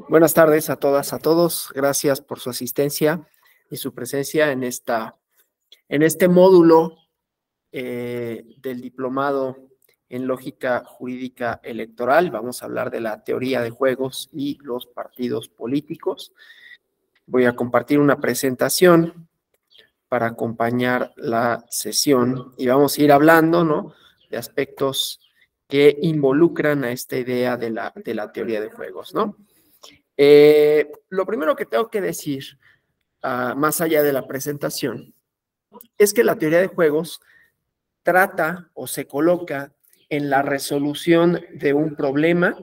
Buenas tardes a todas, a todos. Gracias por su asistencia y su presencia en este módulo del diplomado en lógica jurídica electoral. Vamos a hablar de la teoría de juegos y los partidos políticos. Voy a compartir una presentación para acompañar la sesión y vamos a ir hablando, ¿no?, de aspectos que involucran a esta idea de la teoría de juegos, ¿no? Lo primero que tengo que decir, más allá de la presentación, es que la teoría de juegos trata o se coloca en la resolución de un problema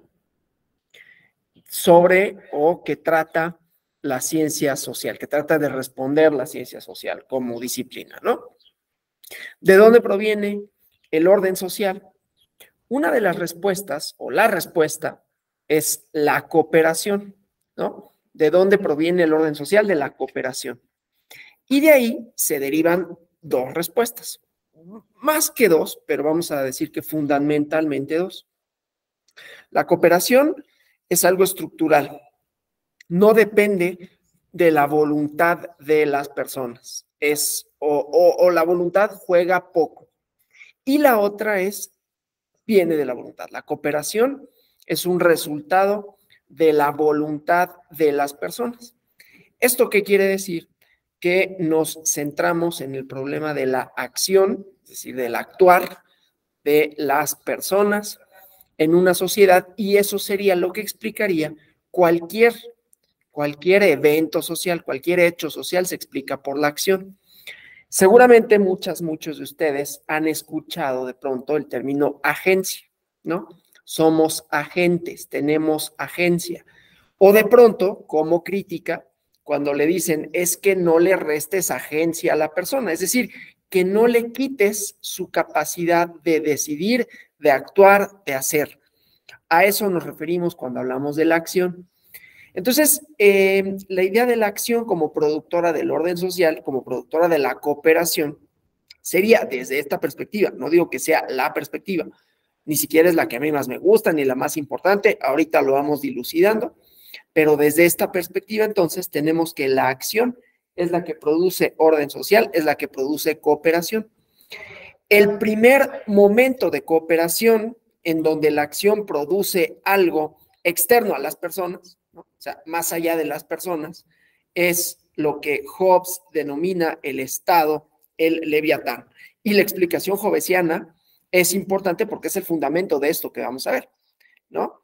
sobre o que trata la ciencia social, que trata de responder la ciencia social como disciplina, ¿no? ¿De dónde proviene el orden social? Una de las respuestas o la respuesta es la cooperación, ¿no? ¿De dónde proviene el orden social? De la cooperación. Y de ahí se derivan dos respuestas. Más que dos, pero vamos a decir que fundamentalmente dos. La cooperación es algo estructural. No depende de la voluntad de las personas. O la voluntad juega poco. Y la otra viene de la voluntad. La cooperación es un resultado de la voluntad de las personas. ¿Esto qué quiere decir? Que nos centramos en el problema de la acción, es decir, del actuar de las personas en una sociedad, y eso sería lo que explicaría cualquier evento social, cualquier hecho social se explica por la acción. Seguramente muchos de ustedes han escuchado de pronto el término agencia, ¿no? Somos agentes, tenemos agencia. O de pronto, como crítica, cuando le dicen es que no le restes agencia a la persona, es decir, que no le quites su capacidad de decidir, de actuar, de hacer. A eso nos referimos cuando hablamos de la acción. Entonces, la idea de la acción como productora del orden social, como productora de la cooperación, sería desde esta perspectiva. No digo que sea la perspectiva, ni siquiera es la que a mí más me gusta, ni la más importante, ahorita lo vamos dilucidando, pero desde esta perspectiva entonces tenemos que la acción es la que produce orden social, es la que produce cooperación. El primer momento de cooperación en donde la acción produce algo externo a las personas, ¿no? O sea, más allá de las personas, es lo que Hobbes denomina el Estado, el Leviatán. Y la explicación hobbesiana es importante porque es el fundamento de esto que vamos a ver, ¿no?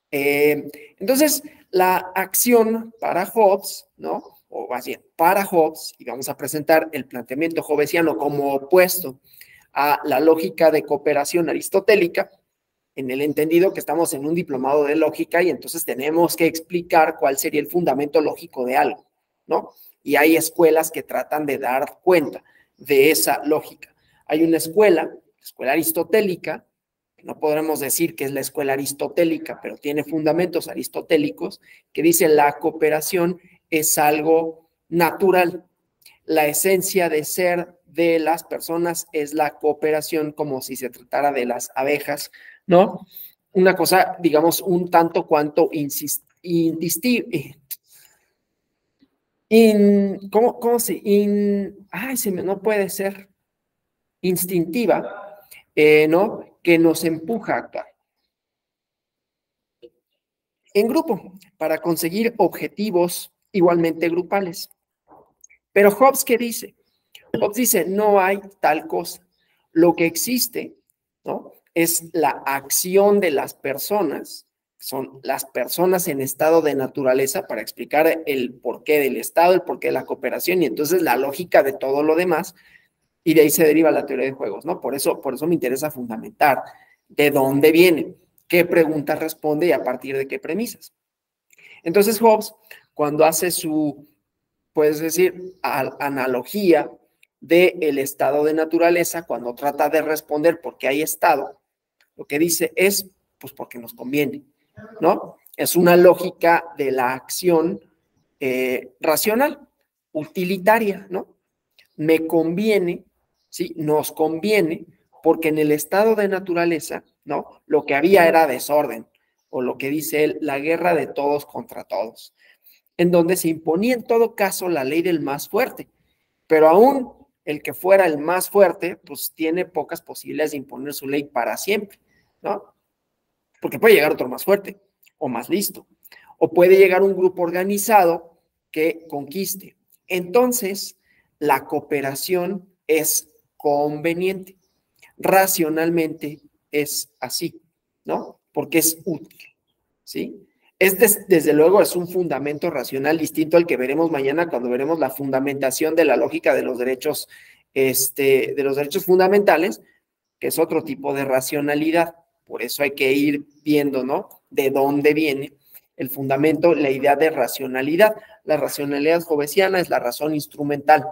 Entonces, la acción para Hobbes, ¿no? O más bien, para Hobbes, y vamos a presentar el planteamiento hobbesiano como opuesto a la lógica de cooperación aristotélica, en el entendido que estamos en un diplomado de lógica y entonces tenemos que explicar cuál sería el fundamento lógico de algo, ¿no? Y hay escuelas que tratan de dar cuenta de esa lógica. Hay una escuela aristotélica, que no podremos decir que es la escuela aristotélica, pero tiene fundamentos aristotélicos, que dice la cooperación es algo natural. La esencia de ser de las personas es la cooperación, como si se tratara de las abejas, ¿no? Una cosa, digamos, un tanto cuanto no puede ser instintiva, ¿no? Que nos empuja a actuar en grupo para conseguir objetivos igualmente grupales. Pero Hobbes, ¿qué dice? Hobbes dice, no hay tal cosa. Lo que existe, ¿no?, es la acción de las personas, son las personas en estado de naturaleza, para explicar el porqué del Estado, el porqué de la cooperación, y entonces la lógica de todo lo demás, y de ahí se deriva la teoría de juegos, ¿no? Por eso me interesa fundamentar de dónde viene, qué preguntas responde y a partir de qué premisas. Entonces Hobbes, cuando hace su, puedes decir, analogía del estado de naturaleza, cuando trata de responder por qué hay estado, lo que dice es, pues porque nos conviene, ¿no? Es una lógica de la acción racional, utilitaria, ¿no? Me conviene, ¿sí? Nos conviene, porque en el estado de naturaleza, ¿no?, lo que había era desorden, o lo que dice él, la guerra de todos contra todos, en donde se imponía en todo caso la ley del más fuerte, pero aún el que fuera el más fuerte, pues tiene pocas posibilidades de imponer su ley para siempre, ¿no? Porque puede llegar otro más fuerte o más listo, o puede llegar un grupo organizado que conquiste. Entonces, la cooperación es conveniente. Racionalmente es así, ¿no? Porque es útil, ¿sí? Desde luego, es un fundamento racional distinto al que veremos mañana cuando veremos la fundamentación de la lógica de los derechos, de los derechos fundamentales, que es otro tipo de racionalidad. Por eso hay que ir viendo, ¿no? De dónde viene el fundamento, la idea de racionalidad. La racionalidad hobbesiana es la razón instrumental.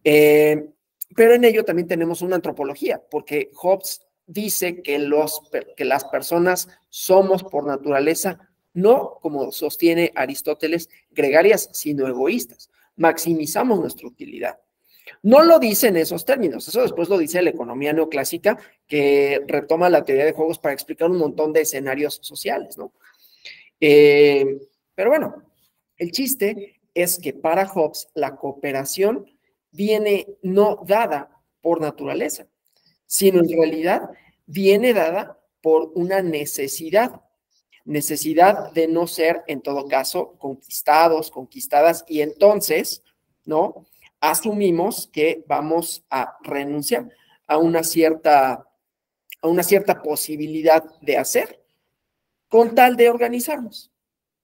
Pero en ello también tenemos una antropología, porque Hobbes dice que las personas somos por naturaleza, no, como sostiene Aristóteles, gregarias, sino egoístas. Maximizamos nuestra utilidad. No lo dice en esos términos, eso después lo dice la economía neoclásica, que retoma la teoría de juegos para explicar un montón de escenarios sociales, ¿no? Pero bueno, el chiste es que para Hobbes la cooperación viene no dada por naturaleza, sino en realidad viene dada por una necesidad de no ser, en todo caso, conquistados, conquistadas, y entonces, ¿no? Asumimos que vamos a renunciar a una cierta posibilidad de hacer con tal de organizarnos,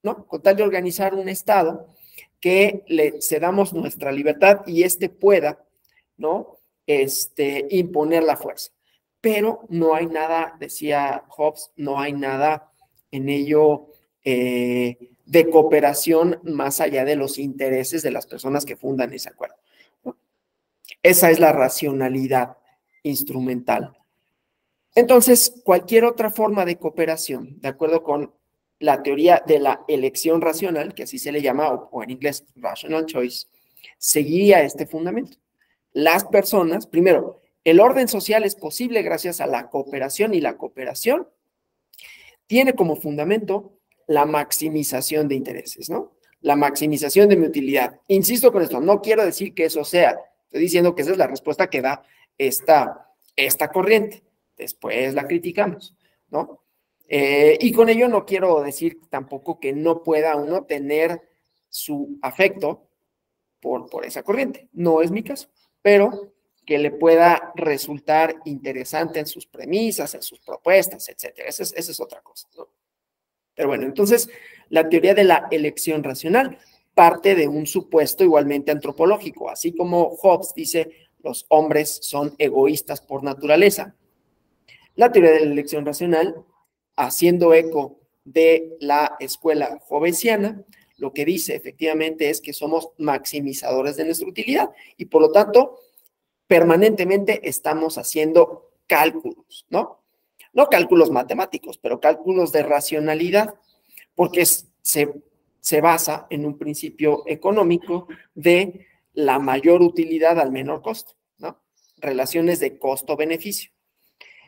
¿no? Con tal de organizar un Estado que le cedamos nuestra libertad y pueda, ¿no? Imponer la fuerza. Pero no hay nada, decía Hobbes, no hay nada en ello de cooperación más allá de los intereses de las personas que fundan ese acuerdo, ¿no? Esa es la racionalidad instrumental. Entonces, cualquier otra forma de cooperación, de acuerdo con la teoría de la elección racional, que así se le llama, o en inglés rational choice, seguiría este fundamento. Las personas, primero, el orden social es posible gracias a la cooperación, y la cooperación tiene como fundamento la maximización de intereses, ¿no? La maximización de mi utilidad. Insisto con esto, no quiero decir que eso sea, estoy diciendo que esa es la respuesta que da esta corriente. Después la criticamos, ¿no? Y con ello no quiero decir tampoco que no pueda uno tener su afecto por esa corriente. No es mi caso, pero que le pueda resultar interesante en sus premisas, en sus propuestas, etcétera. Esa es otra cosa, ¿no? Pero bueno, entonces, la teoría de la elección racional parte de un supuesto igualmente antropológico. Así como Hobbes dice, los hombres son egoístas por naturaleza. La teoría de la elección racional, haciendo eco de la escuela hobbesiana, lo que dice efectivamente es que somos maximizadores de nuestra utilidad y por lo tanto permanentemente estamos haciendo cálculos, ¿no? No cálculos matemáticos, pero cálculos de racionalidad, porque se basa en un principio económico de la mayor utilidad al menor costo, ¿no? Relaciones de costo-beneficio.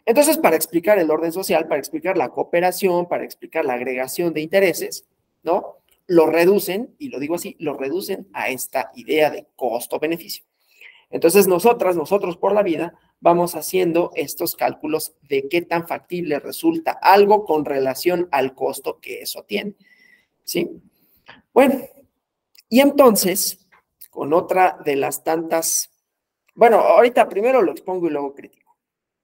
Entonces, para explicar el orden social, para explicar la cooperación, para explicar la agregación de intereses, ¿no? Lo reducen, y lo digo así, lo reducen a esta idea de costo-beneficio. Entonces, nosotros por la vida, vamos haciendo estos cálculos de qué tan factible resulta algo con relación al costo que eso tiene, ¿sí? Bueno, y entonces, con otra de las tantas, bueno, ahorita primero lo expongo y luego critico.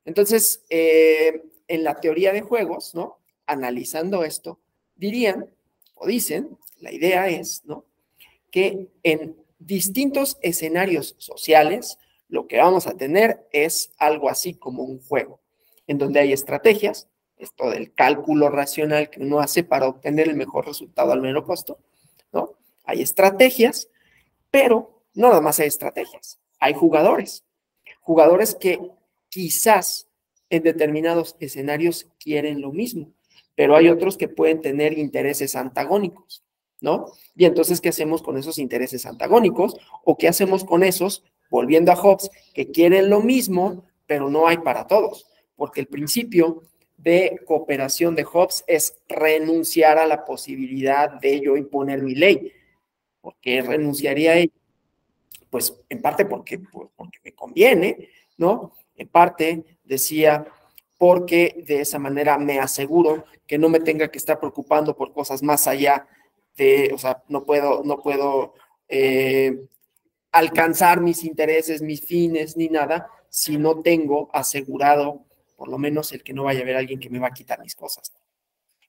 Entonces, en la teoría de juegos, ¿no? Analizando esto, dirían, o dicen, la idea es, ¿no? Que en distintos escenarios sociales, lo que vamos a tener es algo así como un juego, en donde hay estrategias, esto del cálculo racional que uno hace para obtener el mejor resultado al menor costo, ¿no? Hay estrategias, pero no nada más hay estrategias, hay jugadores que quizás en determinados escenarios quieren lo mismo, pero hay otros que pueden tener intereses antagónicos, ¿no? Y entonces, ¿qué hacemos con esos intereses antagónicos? ¿O qué hacemos con esos, volviendo a Hobbes, que quieren lo mismo, pero no hay para todos? Porque el principio de cooperación de Hobbes es renunciar a la posibilidad de yo imponer mi ley. ¿Por qué renunciaría a ella? Pues en parte porque me conviene, ¿no? En parte, decía, porque de esa manera me aseguro que no me tenga que estar preocupando por cosas más allá de, o sea, no puedo alcanzar mis intereses, mis fines, ni nada, si no tengo asegurado, por lo menos, el que no vaya a haber alguien que me va a quitar mis cosas,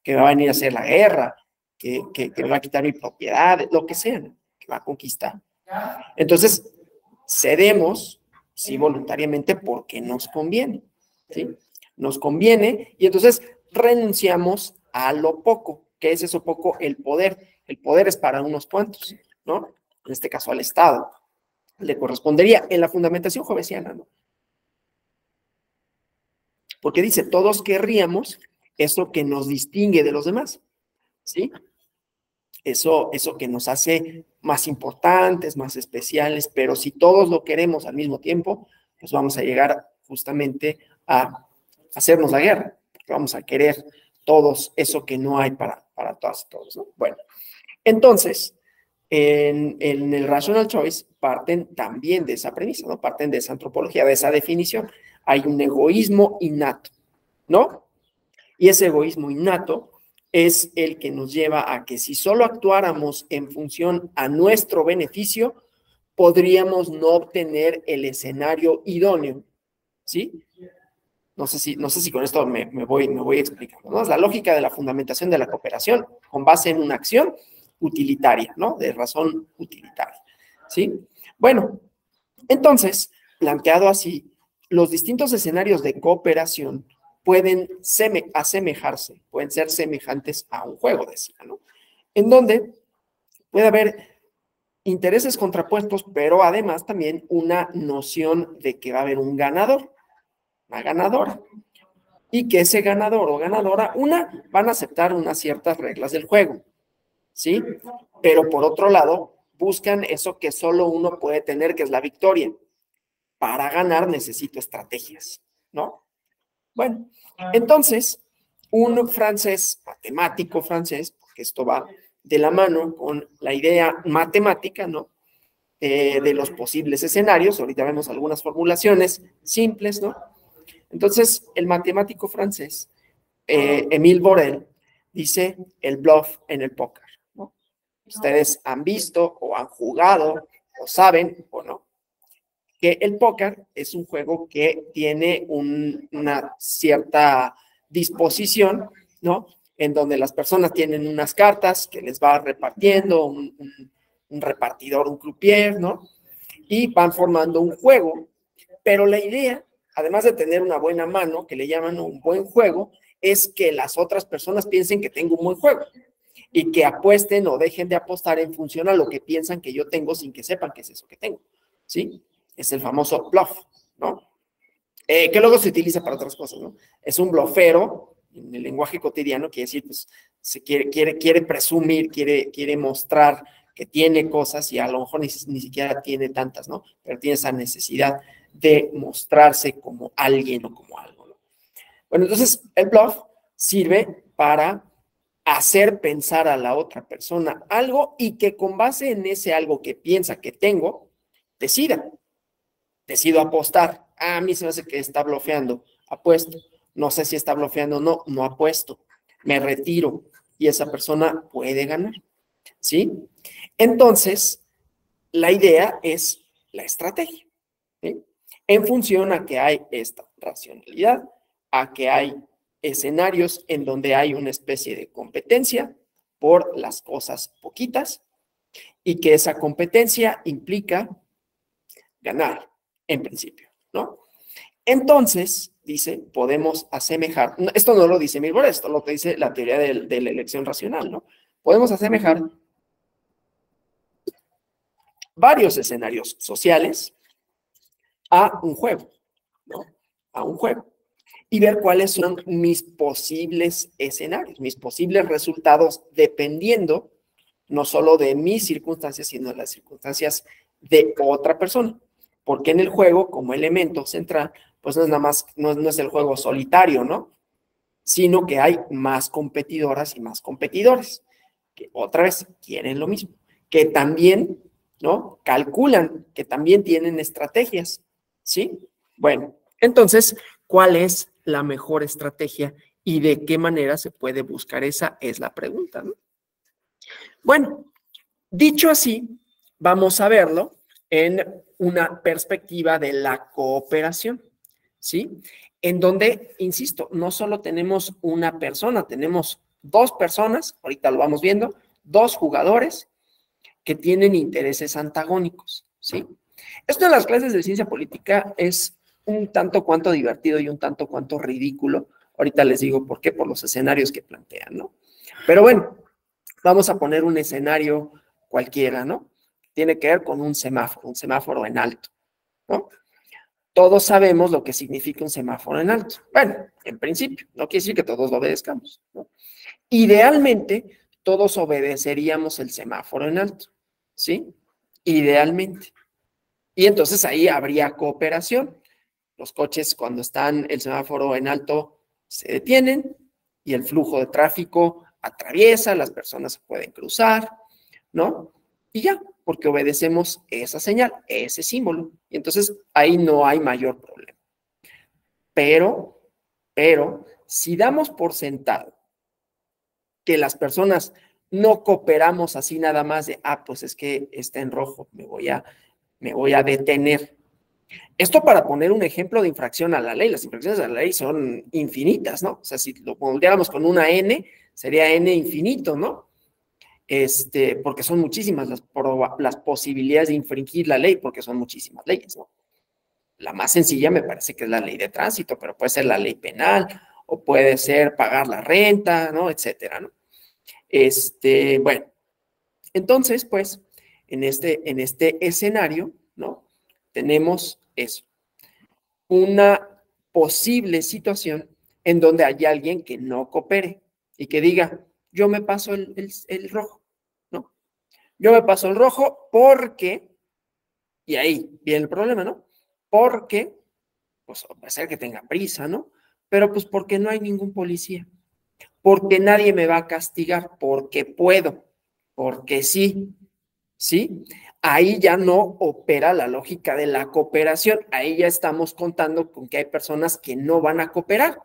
que me va a venir a hacer la guerra, que me va a quitar mi propiedad, lo que sea, ¿no? Que va a conquistar. Entonces, cedemos, sí, voluntariamente, porque nos conviene, ¿sí? Nos conviene, y entonces renunciamos a lo poco. ¿Qué es eso poco? El poder. El poder es para unos cuantos, ¿no? En este caso al Estado. Le correspondería en la fundamentación hobbesiana, ¿no? Porque dice, todos querríamos eso que nos distingue de los demás, ¿sí? Eso que nos hace más importantes, más especiales, pero si todos lo queremos al mismo tiempo, pues vamos a llegar justamente a hacernos la guerra, porque vamos a querer todos eso que no hay para todas y todos, ¿no? Bueno, entonces, en el Rational Choice parten también de esa premisa, ¿no? Parten de esa antropología, de esa definición. Hay un egoísmo innato, ¿no? Y ese egoísmo innato es el que nos lleva a que si solo actuáramos en función a nuestro beneficio, podríamos no obtener el escenario idóneo, ¿sí? No sé si con esto me voy explicando, ¿no? Es la lógica de la fundamentación de la cooperación con base en una acción utilitaria, ¿no? De razón utilitaria, ¿sí? Bueno, entonces, planteado así, los distintos escenarios de cooperación pueden asemejarse, pueden ser semejantes a un juego, decía, ¿no? En donde puede haber intereses contrapuestos, pero además también una noción de que va a haber un ganador, una ganadora, y que ese ganador o ganadora, van a aceptar unas ciertas reglas del juego, ¿sí? Pero por otro lado, buscan eso que solo uno puede tener, que es la victoria. Para ganar necesito estrategias, ¿no? Bueno, entonces, un francés, matemático francés, porque esto va de la mano con la idea matemática, ¿no? De los posibles escenarios, ahorita vemos algunas formulaciones simples, ¿no? Entonces, el matemático francés, Émile Borel, dice el bluff en el póker, ¿no? Ustedes han visto o han jugado o saben o no que el póker es un juego que tiene una cierta disposición, ¿no? En donde las personas tienen unas cartas que les va repartiendo un repartidor, un croupier, ¿no? Y van formando un juego, pero la idea, además de tener una buena mano, que le llaman un buen juego, es que las otras personas piensen que tengo un buen juego y que apuesten o dejen de apostar en función a lo que piensan que yo tengo sin que sepan qué es eso que tengo, ¿sí? Es el famoso bluff, ¿no? Que luego se utiliza para otras cosas, ¿no? Es un blofero, en el lenguaje cotidiano, quiere decir, pues, se quiere presumir, quiere mostrar que tiene cosas y a lo mejor ni siquiera tiene tantas, ¿no? Pero tiene esa necesidad de mostrarse como alguien o como algo, ¿no? Bueno, entonces el bluff sirve para hacer pensar a la otra persona algo y que con base en ese algo que piensa que tengo, decido apostar. A mí se me hace que está blofeando, apuesto. No sé si está blofeando o no, no apuesto. Me retiro y esa persona puede ganar, ¿sí? Entonces, la idea es la estrategia, ¿sí? En función a que hay esta racionalidad, a que hay escenarios en donde hay una especie de competencia por las cosas poquitas y que esa competencia implica ganar, en principio, ¿no? Entonces, dice, podemos asemejar, esto no lo dice Milborg, esto lo que dice la teoría de la elección racional, ¿no? Podemos asemejar varios escenarios sociales a un juego, ¿no? A un juego. Y ver cuáles son mis posibles escenarios, mis posibles resultados, dependiendo no solo de mis circunstancias, sino de las circunstancias de otra persona. Porque en el juego, como elemento central, pues no es nada más, no es el juego solitario, ¿no? sino que hay más competidoras y más competidores, que otra vez quieren lo mismo, que también, ¿no? Calculan, que también tienen estrategias, ¿sí? Bueno, entonces, ¿cuál es la mejor estrategia y de qué manera se puede buscar? Esa es la pregunta, ¿no? Bueno, dicho así, vamos a verlo en una perspectiva de la cooperación, ¿sí? En donde, insisto, no solo tenemos una persona, tenemos dos personas, ahorita lo vamos viendo, dos jugadores que tienen intereses antagónicos, ¿sí? Esto en las clases de ciencia política es un tanto cuanto divertido y un tanto cuanto ridículo. Ahorita les digo por qué, por los escenarios que plantean, ¿no? Pero bueno, vamos a poner un escenario cualquiera, ¿no? Tiene que ver con un semáforo en alto, ¿no? Todos sabemos lo que significa un semáforo en alto. Bueno, en principio, no quiere decir que todos lo obedezcamos, ¿no? Idealmente, todos obedeceríamos el semáforo en alto, ¿sí? Idealmente. Y entonces ahí habría cooperación. Los coches, cuando están el semáforo en alto, se detienen y el flujo de tráfico atraviesa, las personas se pueden cruzar, ¿no? Y ya, porque obedecemos esa señal, ese símbolo. Y entonces ahí no hay mayor problema. Pero, si damos por sentado que las personas no cooperamos así nada más de, pues es que está en rojo, me voy a detener. Esto para poner un ejemplo de infracción a la ley. Las infracciones a la ley son infinitas, ¿no? O sea, si lo pondríamos con una N, sería N infinito, ¿no? Porque son muchísimas las posibilidades de infringir la ley, porque son muchísimas leyes, ¿no? La más sencilla me parece que es la ley de tránsito, pero puede ser la ley penal, o puede ser pagar la renta, ¿no? Etcétera, ¿no? Bueno, entonces, pues, en este escenario, ¿no? Tenemos eso, una posible situación en donde hay alguien que no coopere y que diga, yo me paso el rojo, ¿no? Yo me paso el rojo porque, y ahí viene el problema, ¿no? Porque, pues, va a ser que tenga prisa, ¿no? Pero pues porque no hay ningún policía, porque nadie me va a castigar, porque puedo, porque sí, ¿sí? Ahí ya no opera la lógica de la cooperación, ahí ya estamos contando con que hay personas que no van a cooperar.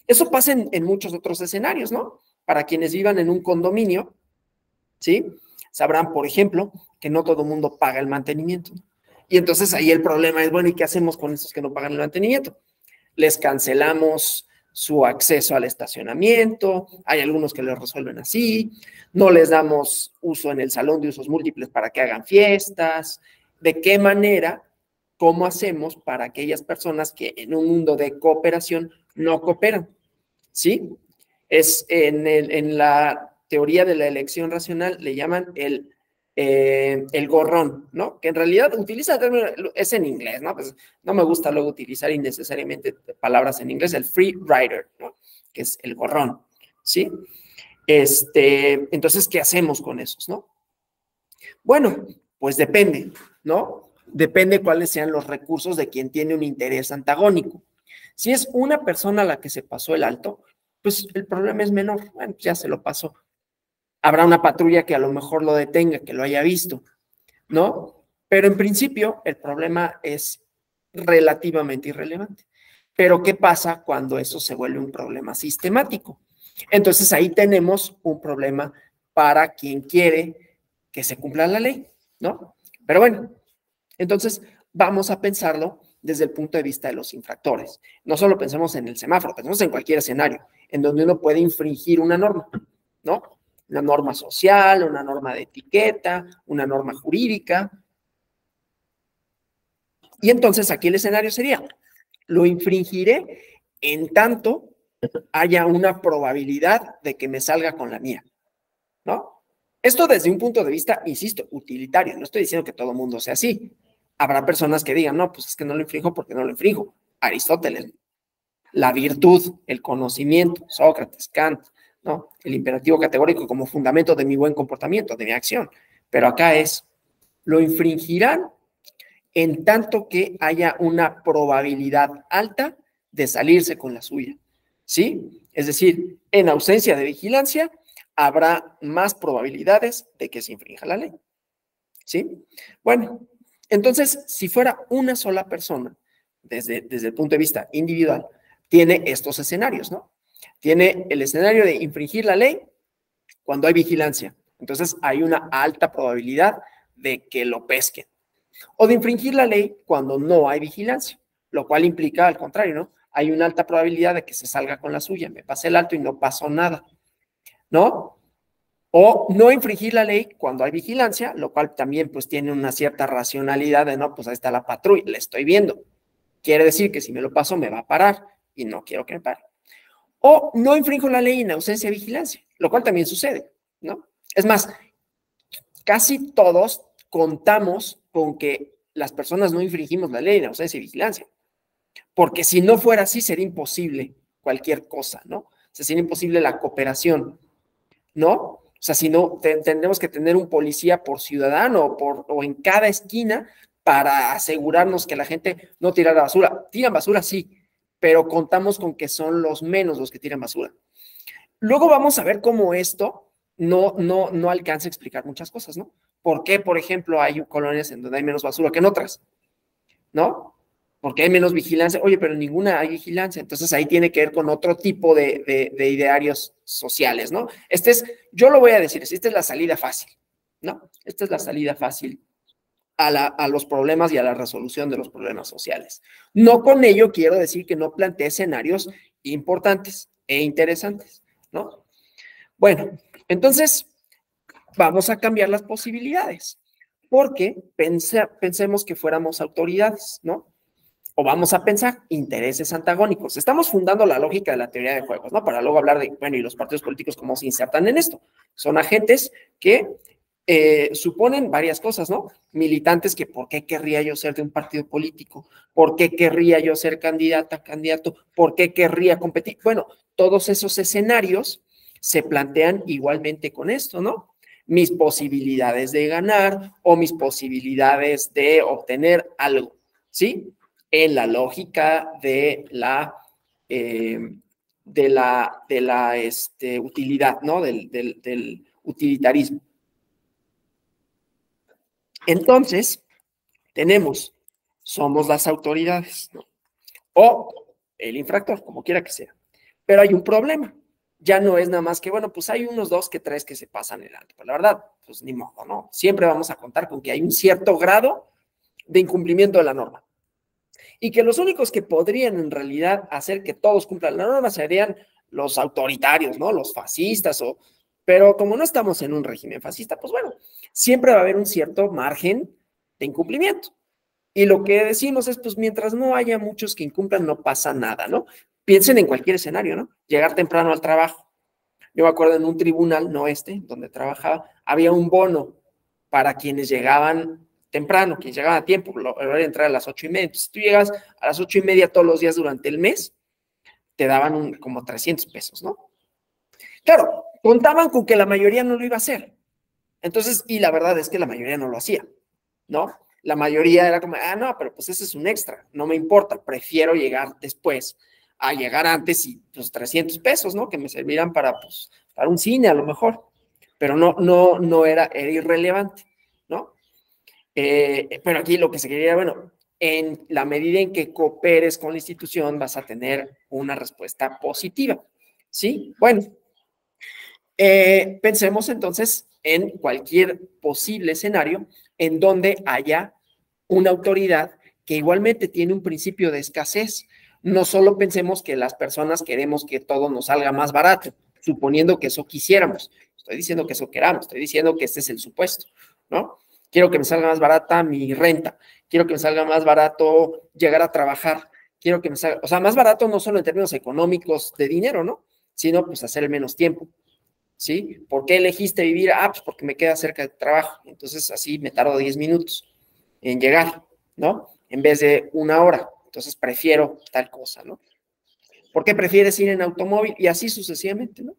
Eso pasa en muchos otros escenarios, ¿no? Para quienes vivan en un condominio, ¿sí? Sabrán, por ejemplo, que no todo el mundo paga el mantenimiento. Y entonces ahí el problema es, bueno, ¿y qué hacemos con esos que no pagan el mantenimiento? Les cancelamos su acceso al estacionamiento, hay algunos que lo resuelven así, no les damos uso en el salón de usos múltiples para que hagan fiestas. ¿De qué manera? ¿Cómo hacemos para aquellas personas que en un mundo de cooperación no cooperan? ¿Sí? Es en la teoría de la elección racional le llaman el gorrón, ¿no? Que en realidad utiliza el término, es en inglés, ¿no? Pues no me gusta luego utilizar innecesariamente palabras en inglés, el free rider, ¿no? Que es el gorrón, ¿sí? Entonces, ¿qué hacemos con esos, no? Bueno, pues depende, ¿no? Depende cuáles sean los recursos de quien tiene un interés antagónico. Si es una persona a la que se pasó el alto, pues el problema es menor. Bueno, ya se lo pasó. Habrá una patrulla que a lo mejor lo detenga, que lo haya visto, ¿no? Pero en principio el problema es relativamente irrelevante. Pero ¿qué pasa cuando eso se vuelve un problema sistemático? Entonces ahí tenemos un problema para quien quiere que se cumpla la ley, ¿no? Pero bueno, entonces vamos a pensarlo desde el punto de vista de los infractores. No solo pensemos en el semáforo, pensemos en cualquier escenario en donde uno puede infringir una norma, ¿no? Una norma social, una norma de etiqueta, una norma jurídica. Y entonces aquí el escenario sería, lo infringiré en tanto haya una probabilidad de que me salga con la mía, ¿no? Esto desde un punto de vista, insisto, utilitario. No estoy diciendo que todo el mundo sea así. Habrá personas que digan, no, pues es que no lo infringo porque no lo infringo. Aristóteles, la virtud, el conocimiento, Sócrates, Kant, ¿no? El imperativo categórico como fundamento de mi buen comportamiento, de mi acción. Pero acá es, lo infringirán en tanto que haya una probabilidad alta de salirse con la suya. ¿sí? Es decir, en ausencia de vigilancia, habrá más probabilidades de que se infrinja la ley, ¿sí? Bueno, entonces, si fuera una sola persona, desde el punto de vista individual, tiene estos escenarios, ¿no? Tiene el escenario de infringir la ley cuando hay vigilancia. Entonces, hay una alta probabilidad de que lo pesquen. O de infringir la ley cuando no hay vigilancia, lo cual implica al contrario, ¿no? Hay una alta probabilidad de que se salga con la suya, me pase el alto y no pasó nada, ¿no? O no infringir la ley cuando hay vigilancia, lo cual también pues tiene una cierta racionalidad de, no, pues ahí está la patrulla, la estoy viendo. Quiere decir que si me lo paso me va a parar y no quiero que me pare. O no infrinjo la ley en ausencia de vigilancia, lo cual también sucede, ¿no? Es más, casi todos contamos con que las personas no infringimos la ley en ausencia de vigilancia, porque si no fuera así sería imposible cualquier cosa, ¿no? O sea, sería imposible la cooperación, ¿no? O sea, si no, tendremos que tener un policía por ciudadano o en cada esquina para asegurarnos que la gente no tirara basura. Tiran basura, sí, pero contamos con que son los menos los que tiran basura. Luego vamos a ver cómo esto no alcanza a explicar muchas cosas, ¿no? ¿Por qué, por ejemplo, hay colonias en donde hay menos basura que en otras? ¿No? Porque hay menos vigilancia. Oye, pero en ninguna hay vigilancia. Entonces ahí tiene que ver con otro tipo de idearios sociales, ¿no? Yo lo voy a decir, esta es la salida fácil, ¿no? Esta es la salida fácil a los problemas y a la resolución de los problemas sociales. No con ello quiero decir que no plantee escenarios importantes e interesantes, ¿no? Bueno, entonces vamos a cambiar las posibilidades, porque pensemos que fuéramos autoridades, ¿no? O vamos a pensar intereses antagónicos. Estamos fundando la lógica de la teoría de juegos, ¿no? Para luego hablar de, bueno, y los partidos políticos, ¿cómo se insertan en esto? Son agentes que suponen varias cosas, ¿no? Militantes que ¿por qué querría yo ser de un partido político? ¿Por qué querría yo ser candidata, candidato? ¿Por qué querría competir? Bueno, todos esos escenarios se plantean igualmente con esto, ¿no? Mis posibilidades de ganar o mis posibilidades de obtener algo, ¿sí? En la lógica de la utilidad, ¿no? Del utilitarismo. Entonces, somos las autoridades, ¿no? O el infractor, como quiera que sea. Pero hay un problema. Ya no es nada más que, bueno, pues hay unos 2 que 3 que se pasan el alto. Pero la verdad, pues ni modo, ¿no? Siempre vamos a contar con que hay un cierto grado de incumplimiento de la norma. Y que los únicos que podrían en realidad hacer que todos cumplan la norma serían los autoritarios, ¿no? Los fascistas pero como no estamos en un régimen fascista, pues bueno, siempre va a haber un cierto margen de incumplimiento. Y lo que decimos es, pues mientras no haya muchos que incumplan, no pasa nada, ¿no? Piensen en cualquier escenario, ¿no? Llegar temprano al trabajo. Yo me acuerdo en un tribunal, no donde trabajaba, había un bono para quienes llegaban temprano, quienes llegaban a tiempo, lo era entrar a las 8:30. Entonces, si tú llegas a las 8:30 todos los días durante el mes, te daban como 300 pesos, ¿no? Claro, contaban con que la mayoría no lo iba a hacer. Entonces, y la verdad es que la mayoría no lo hacía, ¿no? La mayoría era como, no, pero pues ese es un extra, no me importa, prefiero llegar después a llegar antes y pues 300 pesos, ¿no? Que me servirán para un cine a lo mejor, pero no era irrelevante, ¿no? Pero aquí lo que se quería, bueno, en la medida en que cooperes con la institución vas a tener una respuesta positiva, ¿sí? Bueno, pensemos entonces en cualquier posible escenario en donde haya una autoridad que igualmente tiene un principio de escasez. No solo pensemos que las personas queremos que todo nos salga más barato, suponiendo que eso quisiéramos. Estoy diciendo que eso queramos, estoy diciendo que este es el supuesto, ¿no? Quiero que me salga más barata mi renta, quiero que me salga más barato llegar a trabajar, quiero que me salga, o sea, más barato no solo en términos económicos de dinero, ¿no? Sino pues hacer menos tiempo. ¿Sí? ¿Por qué elegiste vivir? Pues porque me queda cerca del trabajo. Entonces, así me tardo 10 minutos en llegar, ¿no? En vez de 1 hora. Entonces, prefiero tal cosa, ¿no? ¿Por qué prefieres ir en automóvil? Y así sucesivamente, ¿no?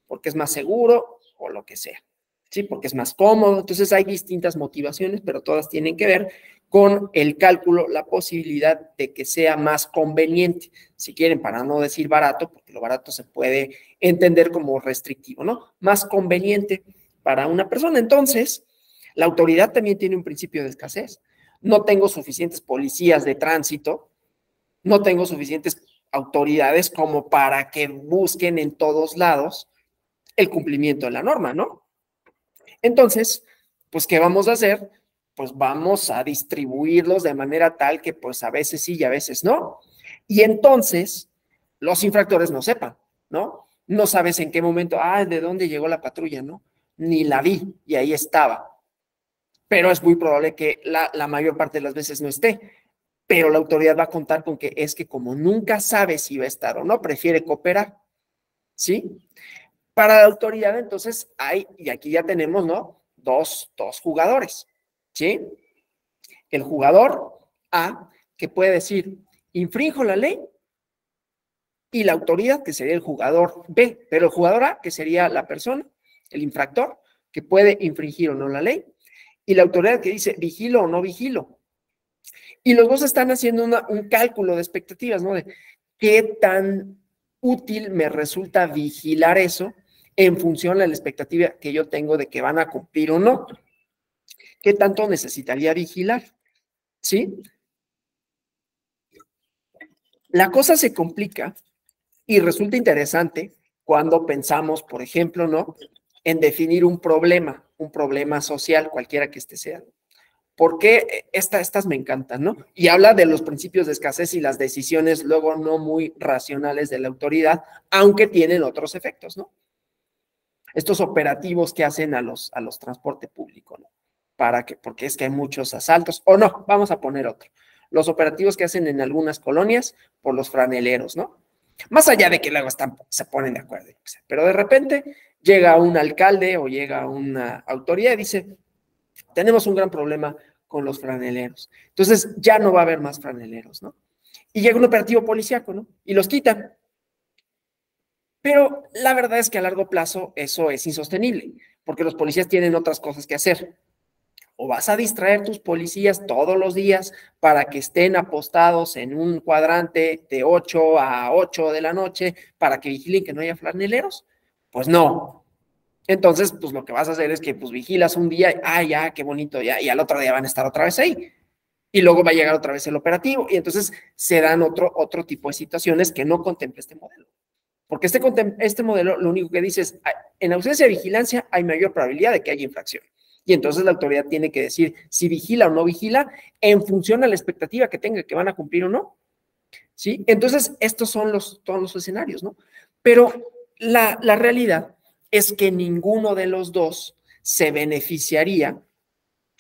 Porque es más seguro o lo que sea, ¿sí? Porque es más cómodo. Entonces, hay distintas motivaciones, pero todas tienen que ver con el cálculo, la posibilidad de que sea más conveniente, si quieren, para no decir barato, porque lo barato se puede entender como restrictivo, ¿no? Más conveniente para una persona. Entonces, la autoridad también tiene un principio de escasez. No tengo suficientes policías de tránsito, no tengo suficientes autoridades como para que busquen en todos lados el cumplimiento de la norma, ¿no? Entonces, pues, ¿qué vamos a hacer? Pues vamos a distribuirlos de manera tal que pues a veces sí y a veces no. Y entonces los infractores no sepan, ¿no? No sabes en qué momento, ¿de dónde llegó la patrulla, no? Ni la vi y ahí estaba. Pero es muy probable que la mayor parte de las veces no esté. Pero la autoridad va a contar con que es que como nunca sabe si va a estar o no, prefiere cooperar, ¿sí? Para la autoridad, entonces, y aquí ya tenemos, ¿no? Dos jugadores, ¿sí? El jugador A, que puede decir, infrinjo la ley, y la autoridad, que sería el jugador B, pero el jugador A, que sería la persona, el infractor, que puede infringir o no la ley, y la autoridad que dice, vigilo o no vigilo. Y los dos están haciendo un cálculo de expectativas, ¿no? De qué tan útil me resulta vigilar eso en función de la expectativa que yo tengo de que van a cumplir o no. ¿Qué tanto necesitaría vigilar? ¿Sí? La cosa se complica y resulta interesante cuando pensamos, por ejemplo, ¿no? En definir un problema social, cualquiera que este sea. ¿Por qué estas me encantan, no? Y habla de los principios de escasez y las decisiones luego no muy racionales de la autoridad, aunque tienen otros efectos, ¿no? Estos operativos que hacen a los transporte público, ¿no? Porque es que hay muchos asaltos, o no, vamos a poner otro. Los operativos que hacen en algunas colonias por los franeleros, ¿no? Más allá de que luego se ponen de acuerdo, pero de repente llega un alcalde o llega una autoridad y dice, tenemos un gran problema con los franeleros. Entonces ya no va a haber más franeleros, ¿no? Y llega un operativo policíaco, ¿no? Y los quitan. Pero la verdad es que a largo plazo eso es insostenible, porque los policías tienen otras cosas que hacer. O vas a distraer tus policías todos los días para que estén apostados en un cuadrante de 8 a 8 de la noche para que vigilen que no haya franeleros. Pues no. Entonces, pues lo que vas a hacer es que pues vigilas un día, ya, qué bonito, ya, y al otro día van a estar otra vez ahí. Y luego va a llegar otra vez el operativo. Y entonces se dan otro tipo de situaciones que no contempla este modelo. Porque este modelo lo único que dice es, en ausencia de vigilancia hay mayor probabilidad de que haya infracción. Y entonces la autoridad tiene que decir si vigila o no vigila en función a la expectativa que tenga que van a cumplir o no. ¿Sí? Entonces, estos son todos los escenarios, ¿no? Pero la realidad es que ninguno de los dos se beneficiaría.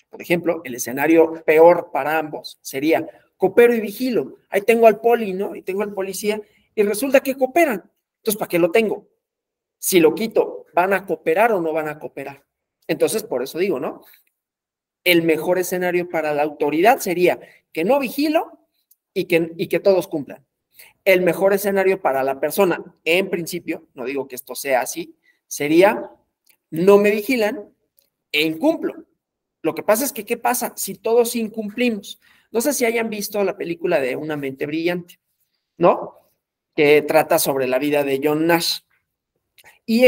Por ejemplo, el escenario peor para ambos sería coopero y vigilo. Ahí tengo al poli, ¿no? Y tengo al policía y resulta que cooperan. Entonces, ¿para qué lo tengo? Si lo quito, ¿van a cooperar o no van a cooperar? Entonces, por eso digo, ¿no? El mejor escenario para la autoridad sería que no vigilo y que todos cumplan. El mejor escenario para la persona, en principio, no digo que esto sea así, sería no me vigilan e incumplo. Lo que pasa es que, ¿qué pasa si todos incumplimos? No sé si hayan visto la película de Una mente brillante, ¿no? Que trata sobre la vida de John Nash. Y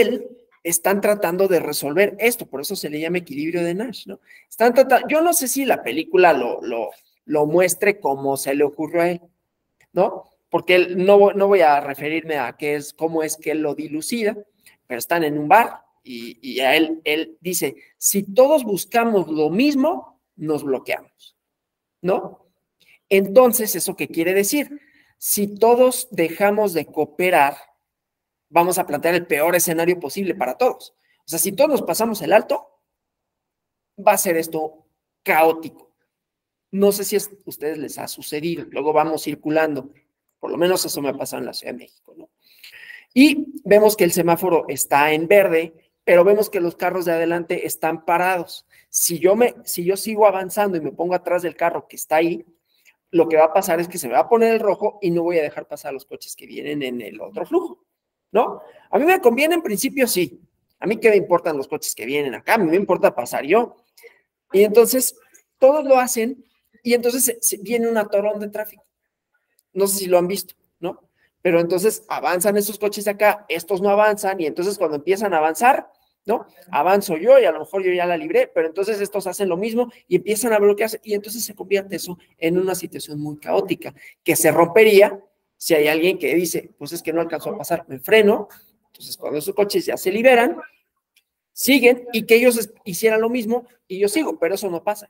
están tratando de resolver esto, por eso se le llama equilibrio de Nash, ¿no? Yo no sé si la película lo muestre como se le ocurrió a él, ¿no? Porque no voy a referirme a cómo es que él lo dilucida, pero están en un bar y a él dice, si todos buscamos lo mismo, nos bloqueamos, ¿no? Entonces, ¿eso qué quiere decir? Si todos dejamos de cooperar, vamos a plantear el peor escenario posible para todos. O sea, si todos nos pasamos el alto, va a ser esto caótico. No sé si a ustedes les ha sucedido, luego vamos circulando, por lo menos eso me ha pasado en la Ciudad de México, ¿no? Y vemos que el semáforo está en verde, pero vemos que los carros de adelante están parados. Si yo sigo avanzando y me pongo atrás del carro que está ahí, lo que va a pasar es que se me va a poner el rojo y no voy a dejar pasar los coches que vienen en el otro flujo, ¿no? A mí me conviene en principio, sí. A mí qué me importan los coches que vienen acá, a mí me importa pasar yo. Y entonces todos lo hacen y entonces viene un atorón de tráfico. No sé si lo han visto, ¿no? Pero entonces avanzan esos coches de acá, estos no avanzan, y entonces cuando empiezan a avanzar, ¿no? Avanzo yo y a lo mejor yo ya la libré, pero entonces estos hacen lo mismo y empiezan a bloquearse, y entonces se convierte eso en una situación muy caótica, que se rompería si hay alguien que dice, pues es que no alcanzó a pasar, me freno. Entonces cuando esos coches ya se liberan, siguen, y que ellos hicieran lo mismo y yo sigo, pero eso no pasa.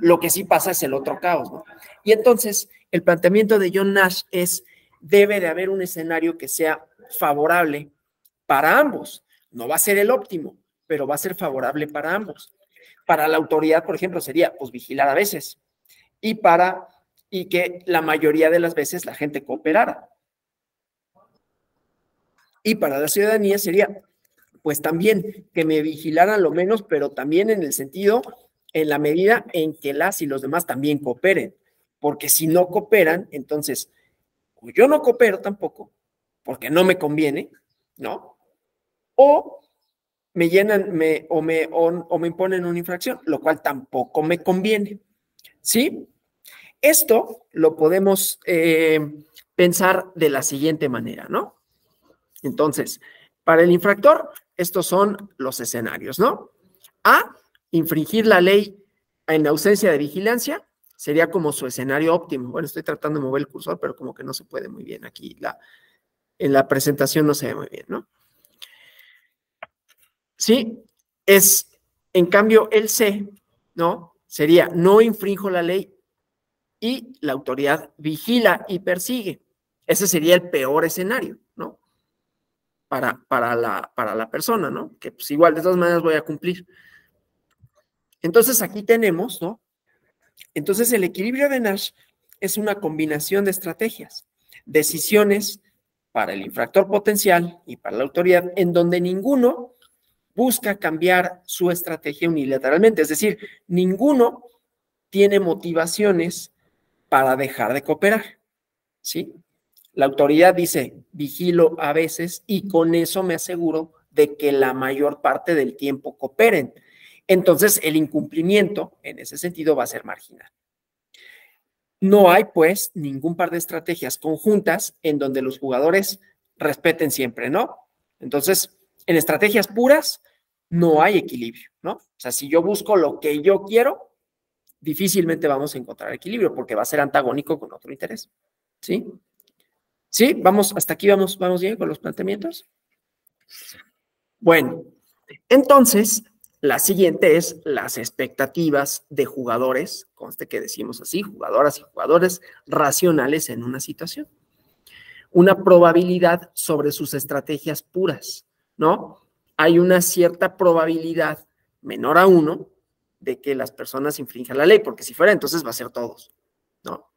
Lo que sí pasa es el otro caos, ¿no? Y entonces el planteamiento de John Nash es, debe de haber un escenario que sea favorable para ambos. No va a ser el óptimo, pero va a ser favorable para ambos. Para la autoridad, por ejemplo, sería pues vigilar a veces, y que la mayoría de las veces la gente cooperara. Y para la ciudadanía sería pues también que me vigilaran lo menos, pero también en el sentido, en la medida en que las y los demás también cooperen. Porque si no cooperan, entonces o yo no coopero tampoco, porque no me conviene, ¿no? O me llenan o me imponen una infracción, lo cual tampoco me conviene, ¿sí? Esto lo podemos pensar de la siguiente manera, ¿no? Entonces, para el infractor, estos son los escenarios, ¿no? A, infringir la ley en ausencia de vigilancia, sería como su escenario óptimo. Bueno, estoy tratando de mover el cursor, pero como que no se puede muy bien aquí. En la presentación no se ve muy bien, ¿no? Sí, en cambio, el C, ¿no? Sería, no infrinjo la ley y la autoridad vigila y persigue. Ese sería el peor escenario, ¿no? Para la persona, ¿no? Que pues igual de todas maneras voy a cumplir. Entonces aquí tenemos, ¿no? Entonces el equilibrio de Nash es una combinación de estrategias, decisiones para el infractor potencial y para la autoridad, en donde ninguno busca cambiar su estrategia unilateralmente, es decir, ninguno tiene motivaciones para dejar de cooperar, ¿sí? La autoridad dice, vigilo a veces y con eso me aseguro de que la mayor parte del tiempo cooperen. Entonces, el incumplimiento en ese sentido va a ser marginal. No hay, pues, ningún par de estrategias conjuntas en donde los jugadores respeten siempre, ¿no? Entonces, en estrategias puras, no hay equilibrio, ¿no? O sea, si yo busco lo que yo quiero, difícilmente vamos a encontrar equilibrio porque va a ser antagónico con otro interés, ¿sí? ¿Sí? Vamos, hasta aquí vamos bien con los planteamientos. Bueno, entonces, la siguiente es las expectativas de jugadores, conste que decimos así, jugadoras y jugadores racionales en una situación. Una probabilidad sobre sus estrategias puras, ¿no? Hay una cierta probabilidad menor a 1 de que las personas infrinjan la ley, porque si fuera, entonces va a ser todos, ¿no?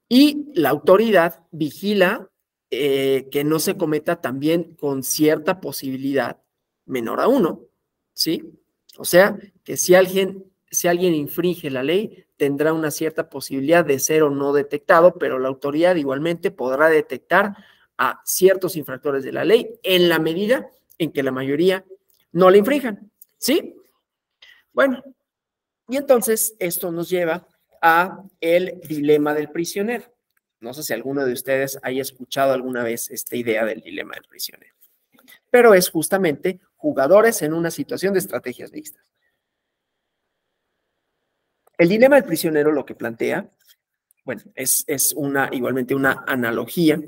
Y la autoridad vigila que no se cometa también con cierta posibilidad menor a 1, ¿sí? O sea, que si alguien infringe la ley, tendrá una cierta posibilidad de ser o no detectado, pero la autoridad igualmente podrá detectar a ciertos infractores de la ley en la medida en que la mayoría no la infrinjan, ¿sí? Bueno, y entonces esto nos lleva a el dilema del prisionero. No sé si alguno de ustedes haya escuchado alguna vez esta idea del dilema del prisionero, pero es justamente jugadores en una situación de estrategias mixtas. El dilema del prisionero lo que plantea, bueno, es igualmente una analogía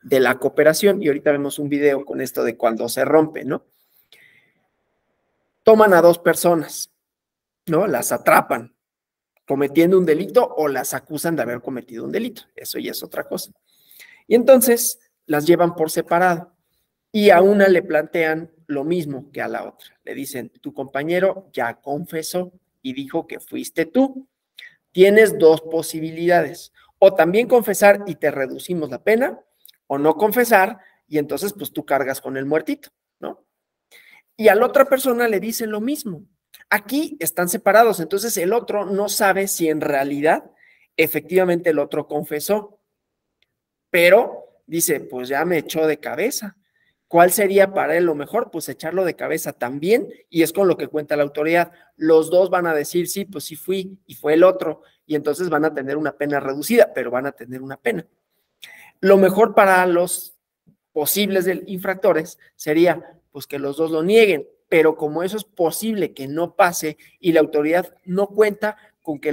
de la cooperación, y ahorita vemos un video con esto de cuando se rompe, ¿no? Toman a dos personas, ¿no? Las atrapan cometiendo un delito o las acusan de haber cometido un delito. Eso ya es otra cosa. Y entonces las llevan por separado y a una le plantean lo mismo que a la otra. Le dicen, tu compañero ya confesó y dijo que fuiste tú. Tienes dos posibilidades. O también confesar y te reducimos la pena, o no confesar y entonces pues tú cargas con el muertito, ¿no? Y a la otra persona le dicen lo mismo. Aquí están separados, entonces el otro no sabe si en realidad efectivamente el otro confesó, pero dice, pues ya me echó de cabeza. ¿Cuál sería para él lo mejor? Pues echarlo de cabeza también, y es con lo que cuenta la autoridad. Los dos van a decir, sí, pues sí fui, y fue el otro, y entonces van a tener una pena reducida, pero van a tener una pena. Lo mejor para los posibles infractores sería, pues, que los dos lo nieguen, pero como eso es posible que no pase y la autoridad no cuenta con que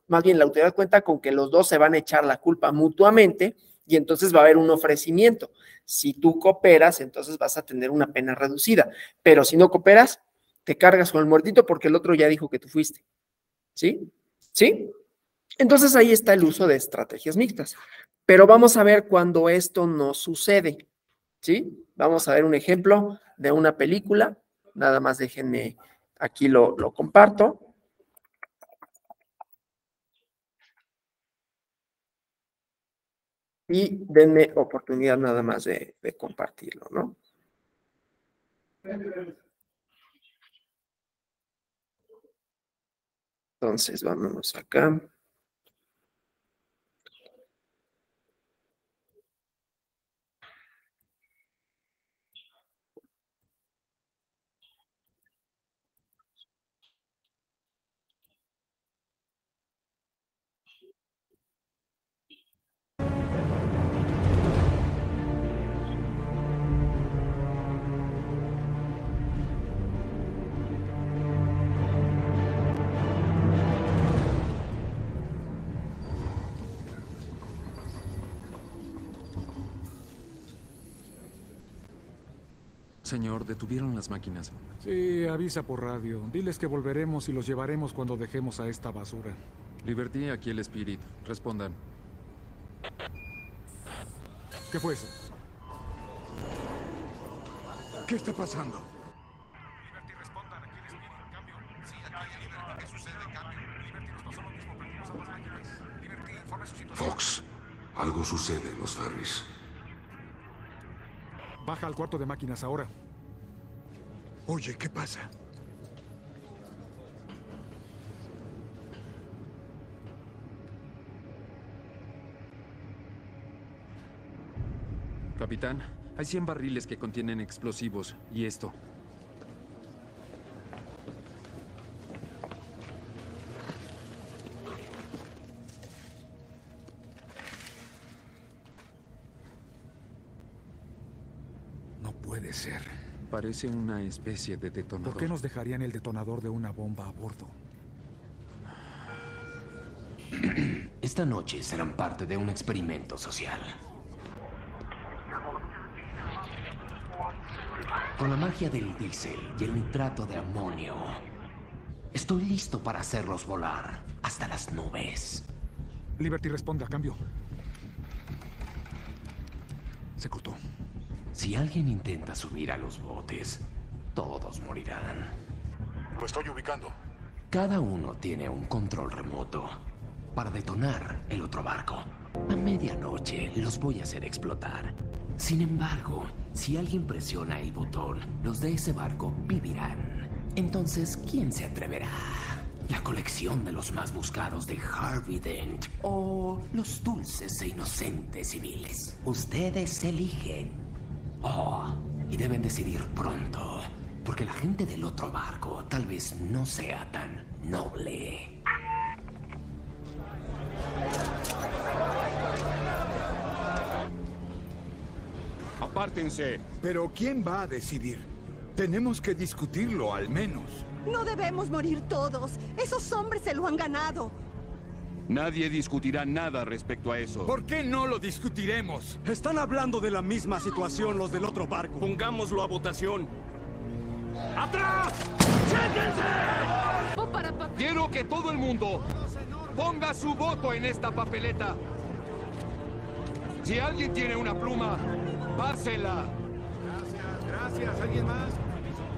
más bien la autoridad cuenta con que los dos se van a echar la culpa mutuamente, y entonces va a haber un ofrecimiento. Si tú cooperas, entonces vas a tener una pena reducida, pero si no cooperas, te cargas con el muertito porque el otro ya dijo que tú fuiste. ¿Sí? ¿Sí? Entonces ahí está el uso de estrategias mixtas. Pero vamos a ver cuando esto no sucede. ¿Sí? Vamos a ver un ejemplo de una película. Nada más déjenme, aquí lo comparto. Y denme oportunidad nada más de compartirlo, ¿no? Entonces, vámonos acá. Señor, detuvieron las máquinas. Sí, avisa por radio. Diles que volveremos y los llevaremos cuando dejemos a esta basura. Liberty, aquí el Spirit. Respondan. ¿Qué fue eso? ¿Qué está pasando? Liberty, respondan. Aquí el Spirit. Cambio. Sí, aquí el Liberty. ¿Qué sucede? Cambio. Liberty, nos pasó lo mismo. Perdimos ambas máquinas. Liberty, informe su situación. Fox, algo sucede en los ferries. Baja al cuarto de máquinas ahora. Oye, ¿qué pasa? Capitán, hay 100 barriles que contienen explosivos. ¿Y esto? No puede ser. Parece una especie de detonador. ¿Por qué nos dejarían el detonador de una bomba a bordo? Esta noche serán parte de un experimento social. Con la magia del diésel y el nitrato de amonio, estoy listo para hacerlos volar hasta las nubes. Liberty, responde a cambio. Se cortó. Si alguien intenta subir a los botes, todos morirán. Lo estoy ubicando. Cada uno tiene un control remoto para detonar el otro barco. A medianoche los voy a hacer explotar. Sin embargo, si alguien presiona el botón, los de ese barco vivirán. Entonces, ¿quién se atreverá? ¿La colección de los más buscados de Harvey Dent o los dulces e inocentes civiles? Ustedes eligen. Oh, y deben decidir pronto, porque la gente del otro barco tal vez no sea tan noble. Apártense. Pero ¿quién va a decidir? Tenemos que discutirlo al menos. No debemos morir todos. Esos hombres se lo han ganado. Nadie discutirá nada respecto a eso. ¿Por qué no lo discutiremos? Están hablando de la misma situación los del otro barco. Pongámoslo a votación. ¡Atrás! ¡Siéntense! Quiero que todo el mundo ponga su voto en esta papeleta. Si alguien tiene una pluma, pásela. Gracias. ¿Alguien más?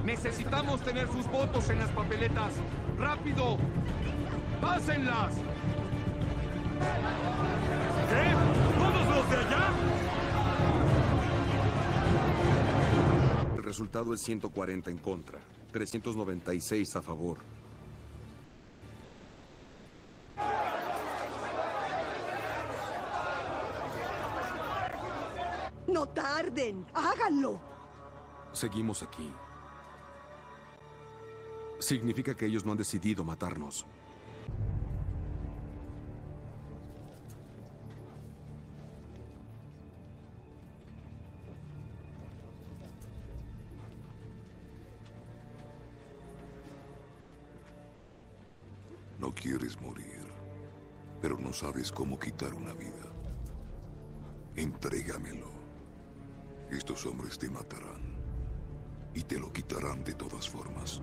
Necesitamos tener sus votos en las papeletas. ¡Rápido! ¡Pásenlas! ¿Qué? ¿Todos los de allá? El resultado es 140 en contra, 396 a favor. No tarden. Háganlo. seguimos aquí, significa que ellos no han decidido matarnos. No quieres morir, pero no sabes cómo quitar una vida. Entrégamelo. Estos hombres te matarán. Y te lo quitarán de todas formas.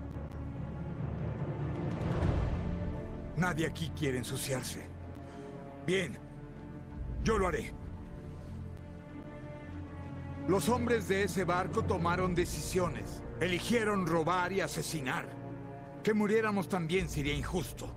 Nadie aquí quiere ensuciarse. Bien, yo lo haré. Los hombres de ese barco tomaron decisiones. Eligieron robar y asesinar. Que muriéramos también sería injusto.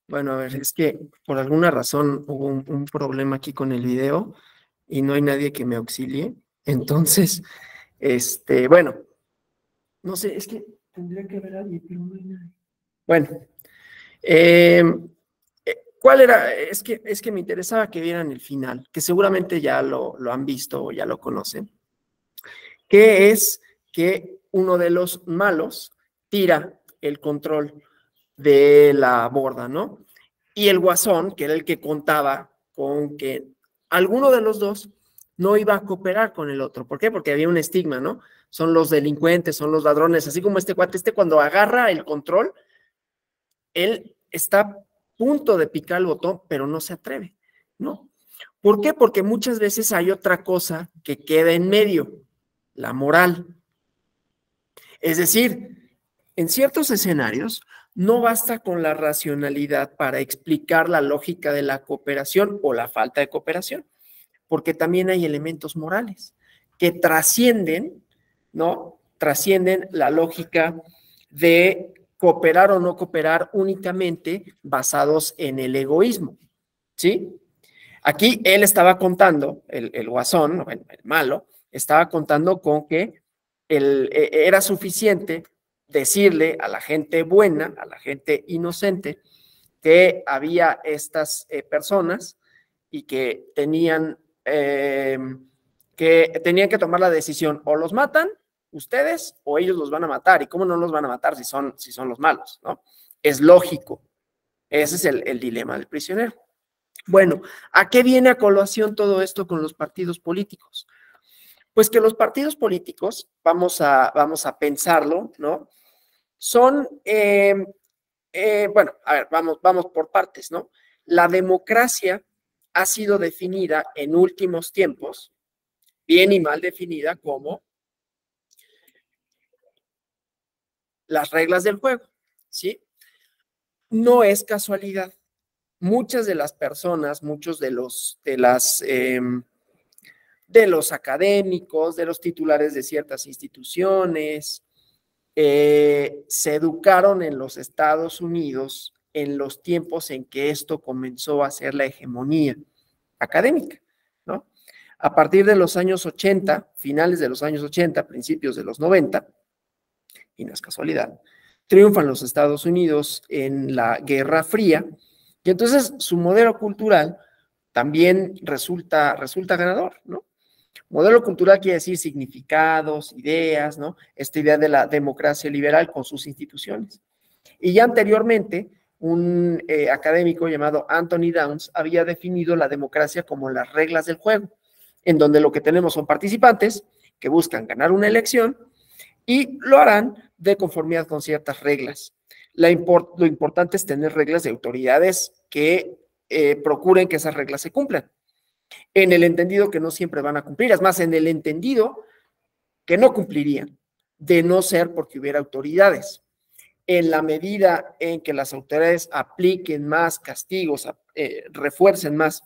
Bueno, a ver, es que por alguna razón hubo un problema aquí con el video y no hay nadie que me auxilie. Entonces, bueno, no sé, es que tendría que haber alguien, pero no hay nadie. Bueno, ¿cuál era? Es que me interesaba que vieran el final, que seguramente ya lo han visto o ya lo conocen, que es que uno de los malos tira el control de la borda, ¿no? Y el Guasón, que era el que contaba con que alguno de los dos no iba a cooperar con el otro. ¿Por qué? Porque había un estigma, ¿no? Son los delincuentes, son los ladrones, así como este cuate, cuando agarra el control, él está a punto de picar el botón, pero no se atreve, ¿no? ¿Por qué? Porque muchas veces hay otra cosa que queda en medio, la moral. Es decir, en ciertos escenarios, no basta con la racionalidad para explicar la lógica de la cooperación o la falta de cooperación, porque también hay elementos morales que trascienden, ¿no? Trascienden la lógica de cooperar o no cooperar únicamente basados en el egoísmo, ¿sí? Aquí él estaba contando, el Guasón, el malo, estaba contando con que era suficiente decirle a la gente buena, a la gente inocente, que había estas personas y que tenían que tomar la decisión, o los matan ustedes o ellos los van a matar. ¿Y cómo no los van a matar si son los malos, ¿no? Es lógico. Ese es el dilema del prisionero. Bueno, ¿a qué viene a colación todo esto con los partidos políticos? Pues que los partidos políticos, vamos a pensarlo, ¿no? Son, bueno, a ver, vamos por partes, ¿no? La democracia ha sido definida en últimos tiempos, bien y mal definida, como las reglas del juego, ¿sí? No es casualidad. Muchas de las personas, muchos de los académicos, de los titulares de ciertas instituciones, se educaron en los Estados Unidos en los tiempos en que esto comenzó a ser la hegemonía académica, ¿no? A partir de los años 80, finales de los años 80, principios de los 90, y no es casualidad, triunfan los Estados Unidos en la Guerra Fría, y entonces su modelo cultural también resulta ganador, ¿no? Modelo cultural quiere decir significados, ideas, ¿no? Esta idea de la democracia liberal con sus instituciones. Y ya anteriormente, un académico llamado Anthony Downs había definido la democracia como las reglas del juego, en donde lo que tenemos son participantes que buscan ganar una elección y lo harán de conformidad con ciertas reglas. Lo importante es tener reglas de autoridades que procuren que esas reglas se cumplan. En el entendido que no siempre van a cumplir, es más, en el entendido que no cumplirían, de no ser porque hubiera autoridades. En la medida en que las autoridades apliquen más castigos, refuercen más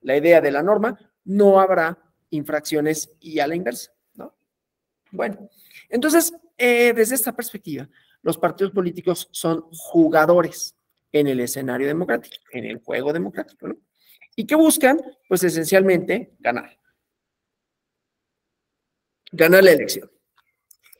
la idea de la norma, no habrá infracciones y a la inversa, ¿no? Bueno, entonces, desde esta perspectiva, los partidos políticos son jugadores en el escenario democrático, en el juego democrático, ¿no? ¿Y qué buscan? Pues esencialmente ganar. Ganar la elección.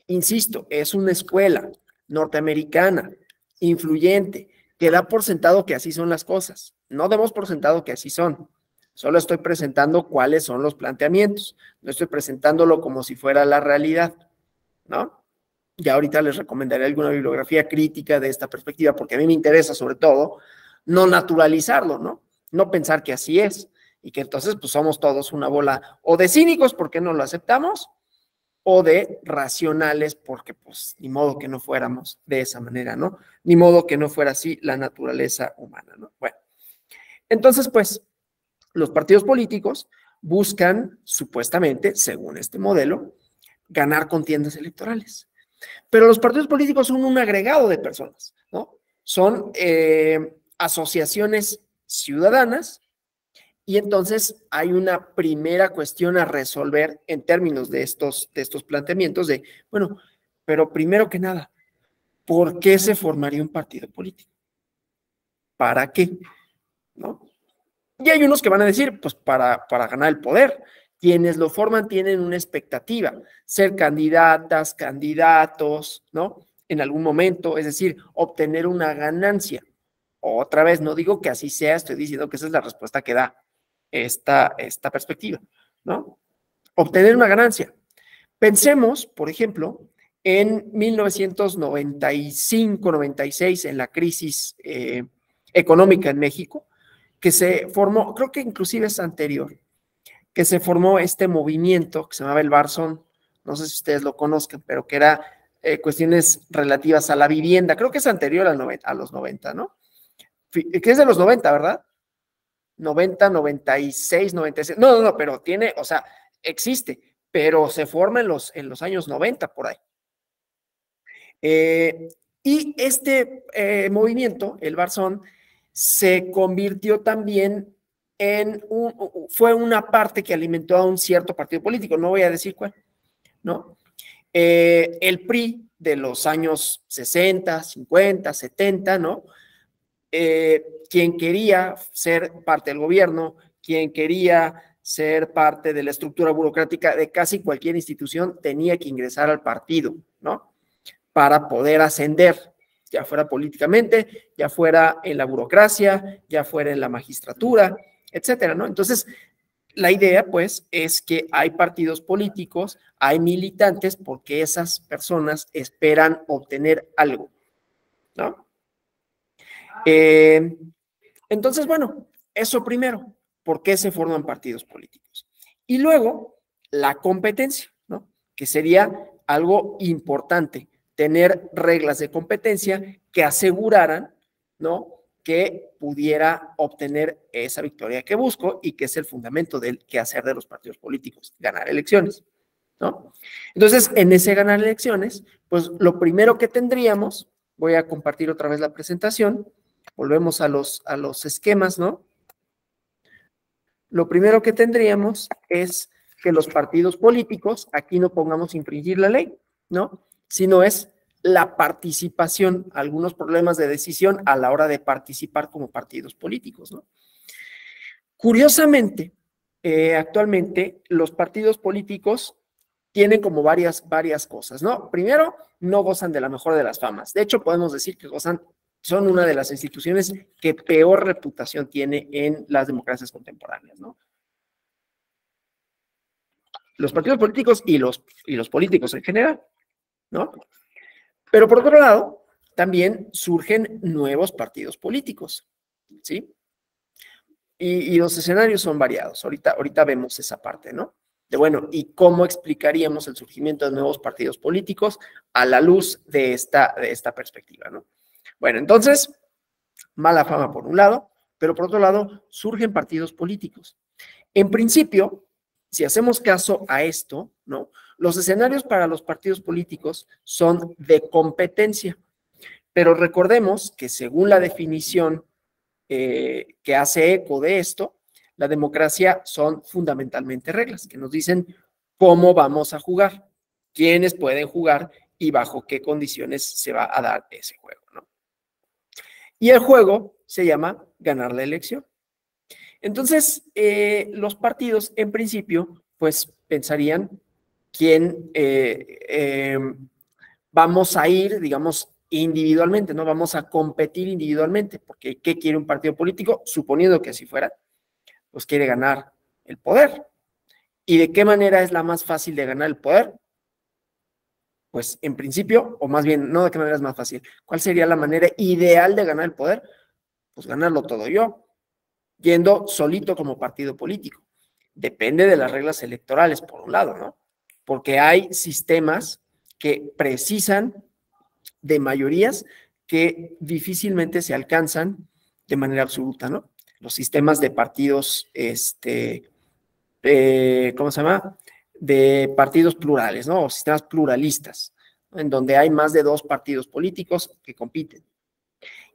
Insisto, es una escuela norteamericana, influyente, que da por sentado que así son las cosas. No demos por sentado que así son. Solo estoy presentando cuáles son los planteamientos. No estoy presentándolo como si fuera la realidad, ¿no? Ya ahorita les recomendaré alguna bibliografía crítica de esta perspectiva, porque a mí me interesa sobre todo no naturalizarlo, ¿no? No pensar que así es y que entonces pues somos todos una bola o de cínicos porque no lo aceptamos o de racionales porque pues ni modo que no fuéramos de esa manera, ¿no? Ni modo que no fuera así la naturaleza humana, ¿no? Bueno, entonces pues los partidos políticos buscan supuestamente, según este modelo, ganar contiendas electorales. Pero los partidos políticos son un agregado de personas, ¿no? Son asociaciones ciudadanas y entonces hay una primera cuestión a resolver en términos de estos planteamientos de, bueno, pero primero que nada, ¿por qué se formaría un partido político? ¿Para qué? ¿No? Y hay unos que van a decir, pues para ganar el poder. Quienes lo forman tienen una expectativa, ser candidatas, candidatos, ¿no? En algún momento, es decir, obtener una ganancia. Otra vez, no digo que así sea, estoy diciendo que esa es la respuesta que da esta perspectiva, ¿no? Obtener una ganancia. Pensemos, por ejemplo, en 1995-96, en la crisis económica en México, que se formó, creo que inclusive es anterior, que se formó este movimiento que se llamaba el Barzón, no sé si ustedes lo conozcan, pero que era cuestiones relativas a la vivienda, creo que es anterior a los 90, ¿no? Que es de los 90, ¿verdad? 90, 96, 96, no, pero tiene, o sea, existe, pero se forma en los años 90, por ahí. Y este movimiento, el Barzón, se convirtió también fue una parte que alimentó a un cierto partido político, no voy a decir cuál, ¿no? El PRI de los años 60, 50, 70, ¿no? Quien quería ser parte del gobierno, quien quería ser parte de la estructura burocrática de casi cualquier institución, tenía que ingresar al partido, ¿no? Para poder ascender, ya fuera políticamente, ya fuera en la burocracia, ya fuera en la magistratura, etcétera, ¿no? Entonces, la idea, pues, es que hay partidos políticos, hay militantes, porque esas personas esperan obtener algo, ¿no? Entonces, bueno, eso primero, ¿por qué se forman partidos políticos? Y luego, la competencia, ¿no? Que sería algo importante, tener reglas de competencia que aseguraran, ¿no?, que pudiera obtener esa victoria que busco y que es el fundamento del quehacer de los partidos políticos, ganar elecciones, ¿no? Entonces, en ese ganar elecciones, pues lo primero que tendríamos, voy a compartir otra vez la presentación, volvemos a los esquemas, ¿no? Lo primero que tendríamos es que los partidos políticos, aquí no pongamos infringir la ley, ¿no?, sino es la participación, algunos problemas de decisión a la hora de participar como partidos políticos, ¿no? Curiosamente, actualmente los partidos políticos tienen como varias cosas, ¿no? Primero, no gozan de la mejor de las famas. De hecho, podemos decir que gozan son una de las instituciones que peor reputación tiene en las democracias contemporáneas, ¿no? Los partidos políticos y los políticos en general, ¿no? Pero por otro lado, también surgen nuevos partidos políticos, ¿sí? Y los escenarios son variados. Ahorita vemos esa parte, ¿no? De bueno, ¿y cómo explicaríamos el surgimiento de nuevos partidos políticos a la luz de esta perspectiva, ¿no? Bueno, entonces, mala fama por un lado, pero por otro lado, surgen partidos políticos. En principio, si hacemos caso a esto, ¿no? Los escenarios para los partidos políticos son de competencia, pero recordemos que según la definición que hace eco de esto, la democracia son fundamentalmente reglas que nos dicen cómo vamos a jugar, quiénes pueden jugar y bajo qué condiciones se va a dar ese juego, ¿no? Y el juego se llama ganar la elección. Entonces, los partidos, en principio, pues pensarían quién vamos a ir, digamos, individualmente, ¿no? Vamos a competir individualmente, porque ¿qué quiere un partido político? Suponiendo que así fuera, pues quiere ganar el poder. ¿Y de qué manera es la más fácil de ganar el poder? Pues en principio, o más bien, no de qué manera es más fácil. ¿Cuál sería la manera ideal de ganar el poder? Pues ganarlo todo yo, yendo solito como partido político. Depende de las reglas electorales, por un lado, ¿no? Porque hay sistemas que precisan de mayorías que difícilmente se alcanzan de manera absoluta, ¿no? Los sistemas de partidos, ¿cómo se llama? De partidos plurales, ¿no? O sistemas pluralistas, ¿no? En donde hay más de 2 partidos políticos que compiten.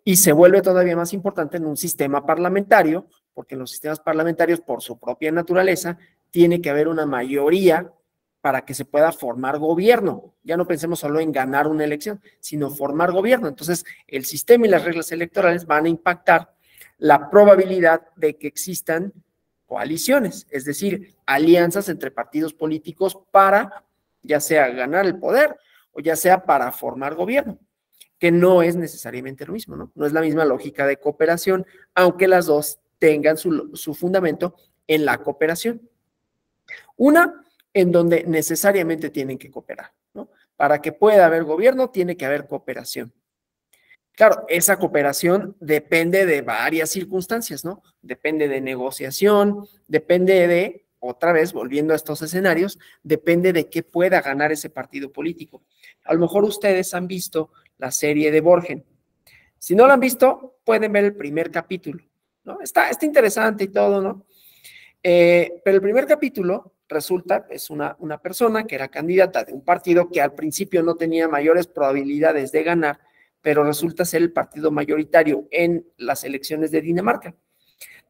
Y se vuelve todavía más importante en un sistema parlamentario, porque en los sistemas parlamentarios, por su propia naturaleza, tiene que haber una mayoría para que se pueda formar gobierno. Ya no pensemos solo en ganar una elección, sino formar gobierno. Entonces, el sistema y las reglas electorales van a impactar la probabilidad de que existan coaliciones, es decir, alianzas entre partidos políticos para, ya sea ganar el poder o ya sea para formar gobierno, que no es necesariamente lo mismo, ¿no? No es la misma lógica de cooperación, aunque las dos tengan su fundamento en la cooperación. Una, en donde necesariamente tienen que cooperar, ¿no? Para que pueda haber gobierno, tiene que haber cooperación. Claro, esa cooperación depende de varias circunstancias, ¿no? Depende de negociación, depende de, otra vez, volviendo a estos escenarios, depende de qué pueda ganar ese partido político. A lo mejor ustedes han visto la serie de Borgen. Si no la han visto, pueden ver el primer capítulo, ¿no? Está interesante y todo, ¿no? Pero el primer capítulo resulta, es una persona que era candidata de un partido que al principio no tenía mayores probabilidades de ganar, pero resulta ser el partido mayoritario en las elecciones de Dinamarca.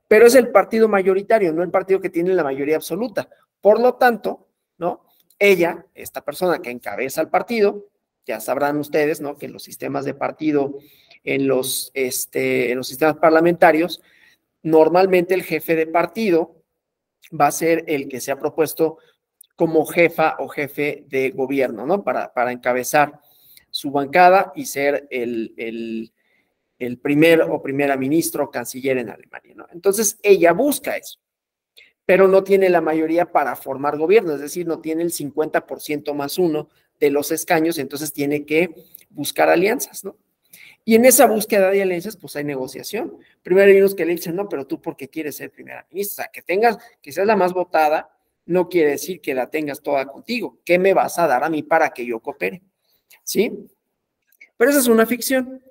Pero es el partido mayoritario, no el partido que tiene la mayoría absoluta. Por lo tanto, ¿no? Ella, esta persona que encabeza el partido, ya sabrán ustedes, ¿no? Que en los sistemas de partido, en los sistemas parlamentarios, normalmente el jefe de partido va a ser el que se ha propuesto como jefa o jefe de gobierno, ¿no? Para encabezar su bancada y ser el primer o primera ministro o canciller en Alemania, ¿no? Entonces, ella busca eso, pero no tiene la mayoría para formar gobierno, es decir, no tiene el 50% más 1 de los escaños, entonces tiene que buscar alianzas, ¿no? Y en esa búsqueda de alianzas, pues hay negociación. Primero hay unos que le dicen, no, pero tú porque quieres ser primera ministra, o sea, que seas la más votada, no quiere decir que la tengas toda contigo. ¿Qué me vas a dar a mí para que yo coopere? ¿Sí? Pero esa es una ficción.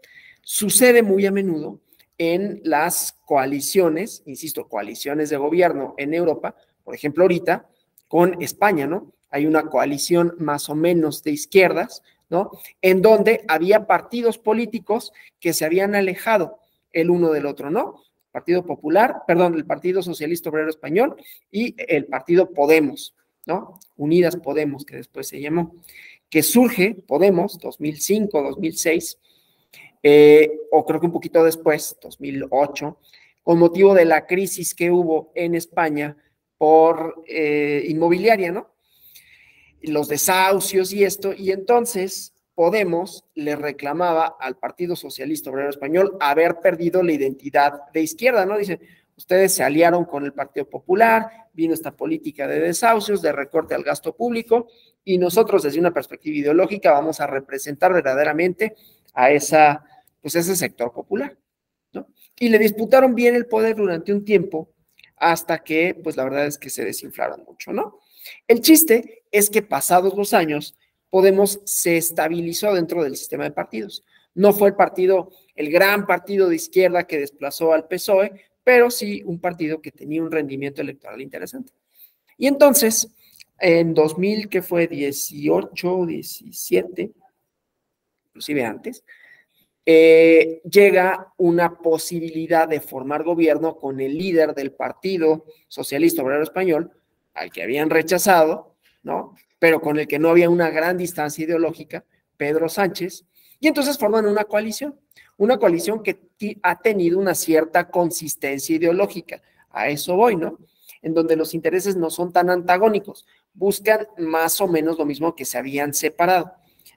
Sucede muy a menudo en las coaliciones, insisto, coaliciones de gobierno en Europa, por ejemplo, ahorita con España, ¿no? Hay una coalición más o menos de izquierdas, ¿no? En donde había partidos políticos que se habían alejado el uno del otro, ¿no? Partido Popular, perdón, el Partido Socialista Obrero Español y el Partido Podemos, ¿no? Unidas Podemos, que después se llamó, que surge Podemos, 2005, 2006, o creo que un poquito después, 2008, con motivo de la crisis que hubo en España por inmobiliaria, ¿no? Los desahucios y esto, y entonces Podemos le reclamaba al Partido Socialista Obrero Español haber perdido la identidad de izquierda, ¿no? Dice, ustedes se aliaron con el Partido Popular, vino esta política de desahucios, de recorte al gasto público, y nosotros desde una perspectiva ideológica vamos a representar verdaderamente a ese sector popular, ¿no? Y le disputaron bien el poder durante un tiempo, hasta que, pues la verdad es que se desinflaron mucho, ¿no? El chiste es que pasados los años, Podemos se estabilizó dentro del sistema de partidos. No fue el gran partido de izquierda que desplazó al PSOE, pero sí un partido que tenía un rendimiento electoral interesante. Y entonces, en 2000, que fue 18, 17, inclusive antes, llega una posibilidad de formar gobierno con el líder del Partido Socialista Obrero Español, al que habían rechazado, ¿no? Pero con el que no había una gran distancia ideológica, Pedro Sánchez, y entonces forman una coalición que ha tenido una cierta consistencia ideológica, a eso voy, ¿no? En donde los intereses no son tan antagónicos, buscan más o menos lo mismo que se habían separado,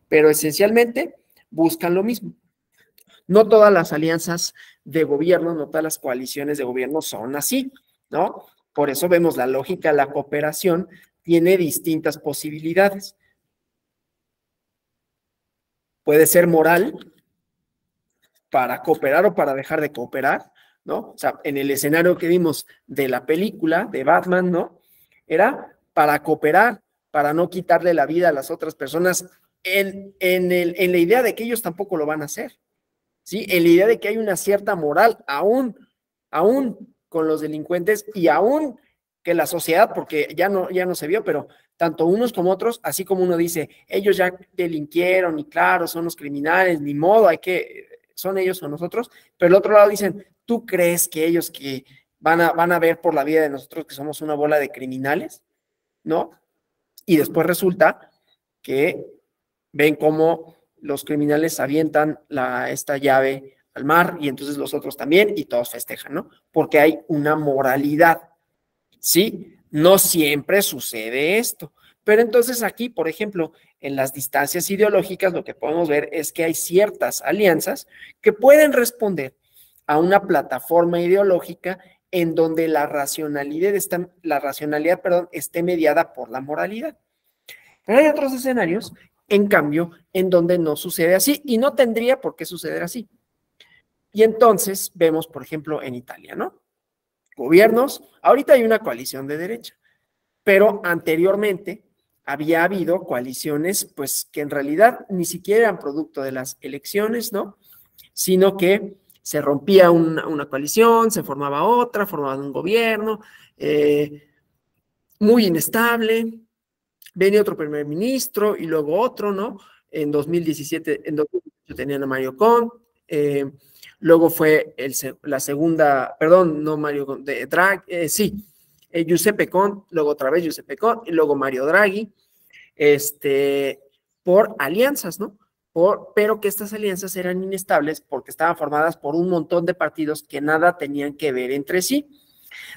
pero esencialmente buscan lo mismo. No todas las alianzas de gobierno, no todas las coaliciones de gobierno son así, ¿no? Por eso vemos la lógica, la cooperación tiene distintas posibilidades. Puede ser moral para cooperar o para dejar de cooperar, ¿no? O sea, en el escenario que vimos de la película de Batman, ¿no? Era para cooperar, para no quitarle la vida a las otras personas en la idea de que ellos tampoco lo van a hacer, ¿sí? En la idea de que hay una cierta moral, aún con los delincuentes y aún que la sociedad, porque ya no se vio, pero tanto unos como otros, así como uno dice, ellos ya delinquieron y claro, son los criminales, ni modo, son ellos o nosotros, pero el otro lado dicen, ¿tú crees que ellos que van a ver por la vida de nosotros que somos una bola de criminales? ¿No? Y después resulta que ven cómo los criminales avientan esta llave al mar y entonces los otros también y todos festejan, ¿no? Porque hay una moralidad, ¿sí? No siempre sucede esto, pero entonces aquí, por ejemplo, en las distancias ideológicas lo que podemos ver es que hay ciertas alianzas que pueden responder a una plataforma ideológica en donde la racionalidad esté mediada por la moralidad. Pero hay otros escenarios, en cambio, en donde no sucede así y no tendría por qué suceder así. Y entonces vemos, por ejemplo, en Italia, ¿no? Gobiernos, ahorita hay una coalición de derecha, pero anteriormente había habido coaliciones, pues, que en realidad ni siquiera eran producto de las elecciones, ¿no? Sino que se rompía una coalición, se formaba otra, formaban un gobierno muy inestable, venía otro primer ministro y luego otro, ¿no? En 2017 tenían a Mario Conte, luego fue la segunda, perdón, no Mario Conte, Giuseppe Conte, luego otra vez Giuseppe Conte, y luego Mario Draghi, por alianzas, ¿no? Pero que estas alianzas eran inestables porque estaban formadas por un montón de partidos que nada tenían que ver entre sí.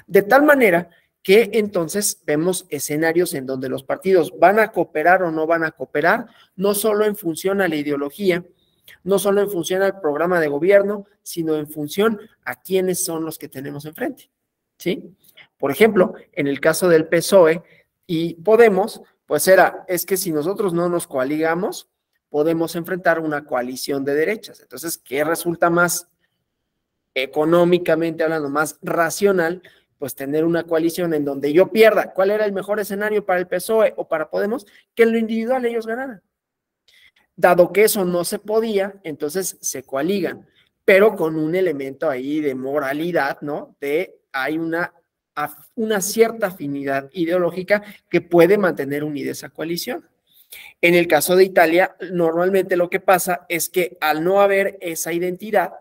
De tal manera que entonces vemos escenarios en donde los partidos van a cooperar o no van a cooperar, no solo en función a la ideología, no solo en función al programa de gobierno, sino en función a quiénes son los que tenemos enfrente, ¿sí? Por ejemplo, en el caso del PSOE y Podemos, pues es que si nosotros no nos coaligamos, podemos enfrentar una coalición de derechas. Entonces, ¿qué resulta más económicamente hablando, más racional? Pues tener una coalición en donde yo pierda. ¿Cuál era el mejor escenario para el PSOE o para Podemos? Que en lo individual ellos ganaran. Dado que eso no se podía, entonces se coaligan, pero con un elemento ahí de moralidad, ¿no? Hay una cierta afinidad ideológica que puede mantener unida esa coalición. En el caso de Italia, normalmente lo que pasa es que al no haber esa identidad,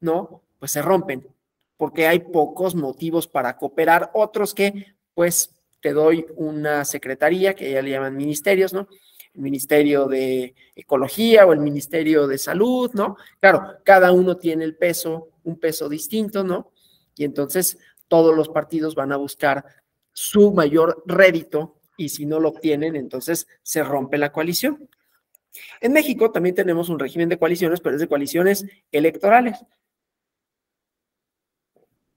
¿no? Pues se rompen, porque hay pocos motivos para cooperar, otros que, pues, te doy una secretaría, que ya le llaman ministerios, ¿no? El Ministerio de Ecología o el Ministerio de Salud, ¿no? Claro, cada uno tiene un peso distinto, ¿no? Y entonces todos los partidos van a buscar su mayor rédito y si no lo obtienen, entonces se rompe la coalición. En México también tenemos un régimen de coaliciones, pero es de coaliciones electorales,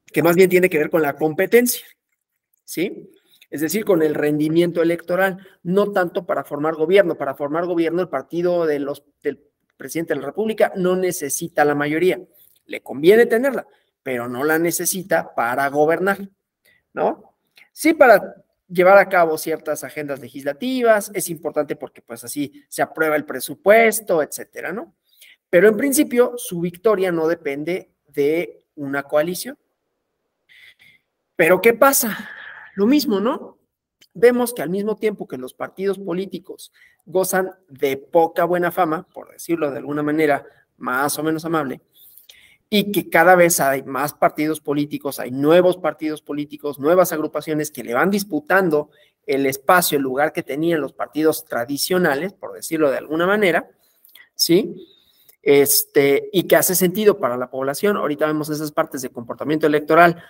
que más bien tiene que ver con la competencia, ¿sí? Es decir, con el rendimiento electoral, no tanto para formar gobierno. Para formar gobierno, el partido del presidente de la República no necesita la mayoría. Le conviene tenerla, pero no la necesita para gobernar, ¿no? Sí, para llevar a cabo ciertas agendas legislativas, es importante porque pues así se aprueba el presupuesto, etcétera, ¿no? Pero en principio su victoria no depende de una coalición. Pero ¿qué pasa? Lo mismo, ¿no? Vemos que al mismo tiempo que los partidos políticos gozan de poca buena fama, por decirlo de alguna manera más o menos amable, y que cada vez hay más partidos políticos, hay nuevos partidos políticos, nuevas agrupaciones que le van disputando el espacio, el lugar que tenían los partidos tradicionales, por decirlo de alguna manera, ¿sí? Y que hace sentido para la población. Ahorita vemos esas partes de comportamiento electoral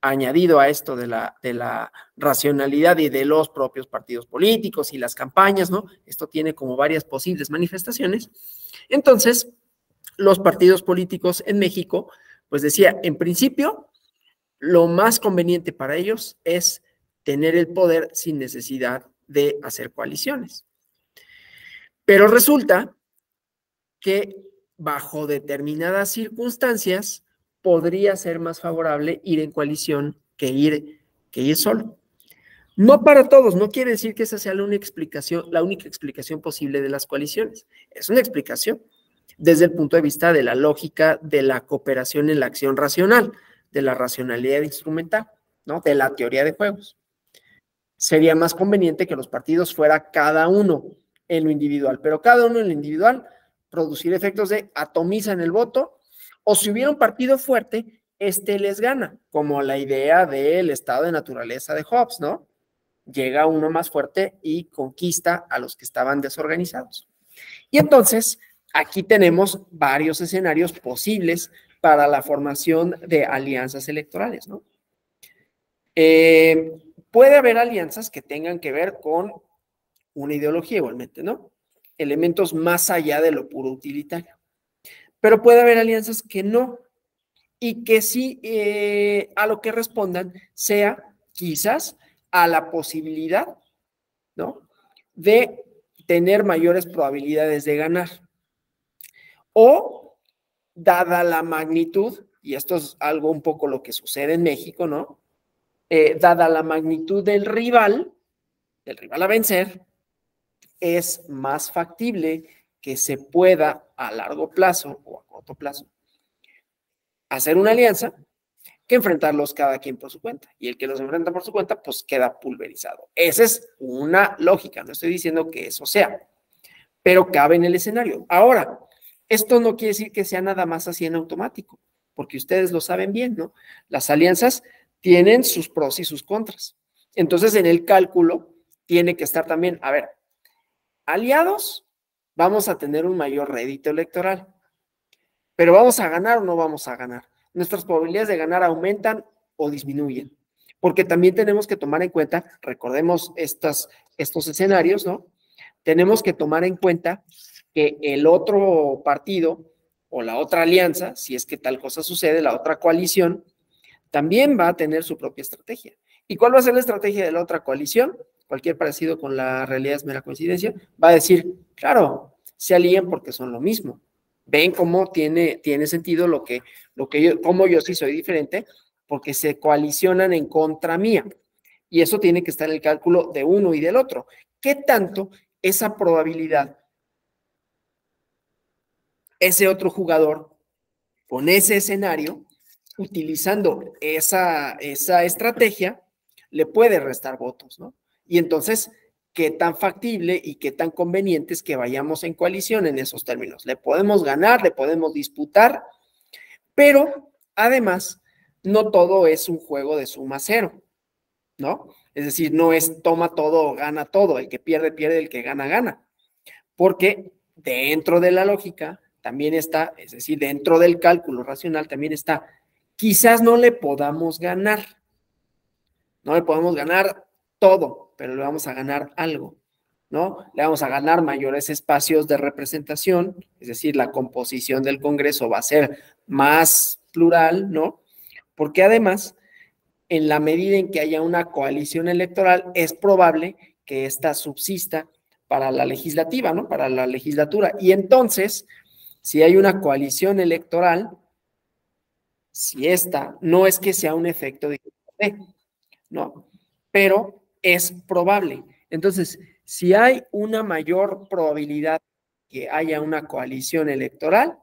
añadido a esto de la racionalidad y de los propios partidos políticos y las campañas, ¿no? Esto tiene como varias posibles manifestaciones. Entonces, los partidos políticos en México, pues decía, en principio, lo más conveniente para ellos es tener el poder sin necesidad de hacer coaliciones. Pero resulta que bajo determinadas circunstancias podría ser más favorable ir en coalición que ir solo. No para todos, no quiere decir que esa sea la única explicación posible de las coaliciones. Es una explicación desde el punto de vista de la lógica de la cooperación en la acción racional, de la racionalidad instrumental, ¿no? De la teoría de juegos. Sería más conveniente que los partidos fuera cada uno en lo individual, pero cada uno en lo individual producir efectos de atomizan el voto, o si hubiera un partido fuerte, les gana, como la idea del estado de naturaleza de Hobbes, ¿no? Llega uno más fuerte y conquista a los que estaban desorganizados. Y entonces, aquí tenemos varios escenarios posibles para la formación de alianzas electorales, ¿no? Puede haber alianzas que tengan que ver con una ideología igualmente, ¿no? Elementos más allá de lo puro utilitario. Pero puede haber alianzas que no, y que sí a lo que respondan sea quizás a la posibilidad, ¿no? De tener mayores probabilidades de ganar. O, dada la magnitud, y esto es algo un poco lo que sucede en México, ¿no? Dada la magnitud del rival a vencer, es más factible que se pueda a largo plazo o a corto plazo hacer una alianza que enfrentarlos cada quien por su cuenta. Y el que los enfrenta por su cuenta, pues queda pulverizado. Esa es una lógica, no estoy diciendo que eso sea, pero cabe en el escenario. Ahora, esto no quiere decir que sea nada más así en automático, porque ustedes lo saben bien, ¿no? Las alianzas tienen sus pros y sus contras. Entonces, en el cálculo tiene que estar también, a ver, aliados, vamos a tener un mayor rédito electoral. Pero ¿vamos a ganar o no vamos a ganar? Nuestras probabilidades de ganar aumentan o disminuyen. Porque también tenemos que tomar en cuenta, recordemos estos escenarios, ¿no? Tenemos que tomar en cuenta que el otro partido o la otra alianza, si es que tal cosa sucede, la otra coalición, también va a tener su propia estrategia. ¿Y cuál va a ser la estrategia de la otra coalición? Cualquier parecido con la realidad es mera coincidencia. Va a decir, claro, se alían porque son lo mismo. Ven cómo tiene sentido cómo yo sí soy diferente, porque se coalicionan en contra mía. Y eso tiene que estar en el cálculo de uno y del otro. ¿Qué tanto esa probabilidad, ese otro jugador, con ese escenario, utilizando esa estrategia, le puede restar votos, ¿no? Y entonces, ¿qué tan factible y qué tan conveniente es que vayamos en coalición en esos términos? Le podemos ganar, le podemos disputar, pero además, no todo es un juego de suma cero, ¿no? Es decir, no es toma todo o gana todo, el que pierde, pierde, el que gana, gana. Porque dentro de la lógica también está, es decir, dentro del cálculo racional también está, quizás no le podamos ganar todo, pero le vamos a ganar algo. ¿no? Le vamos a ganar mayores espacios de representación, es decir, la composición del Congreso va a ser más plural, ¿no? Porque además, en la medida en que haya una coalición electoral, es probable que ésta subsista para la legislativa, ¿no? Para la legislatura. Y entonces, si hay una coalición electoral, si esta no es que sea un efecto de, ¿no? Pero es probable. Entonces, si hay una mayor probabilidad que haya una coalición electoral,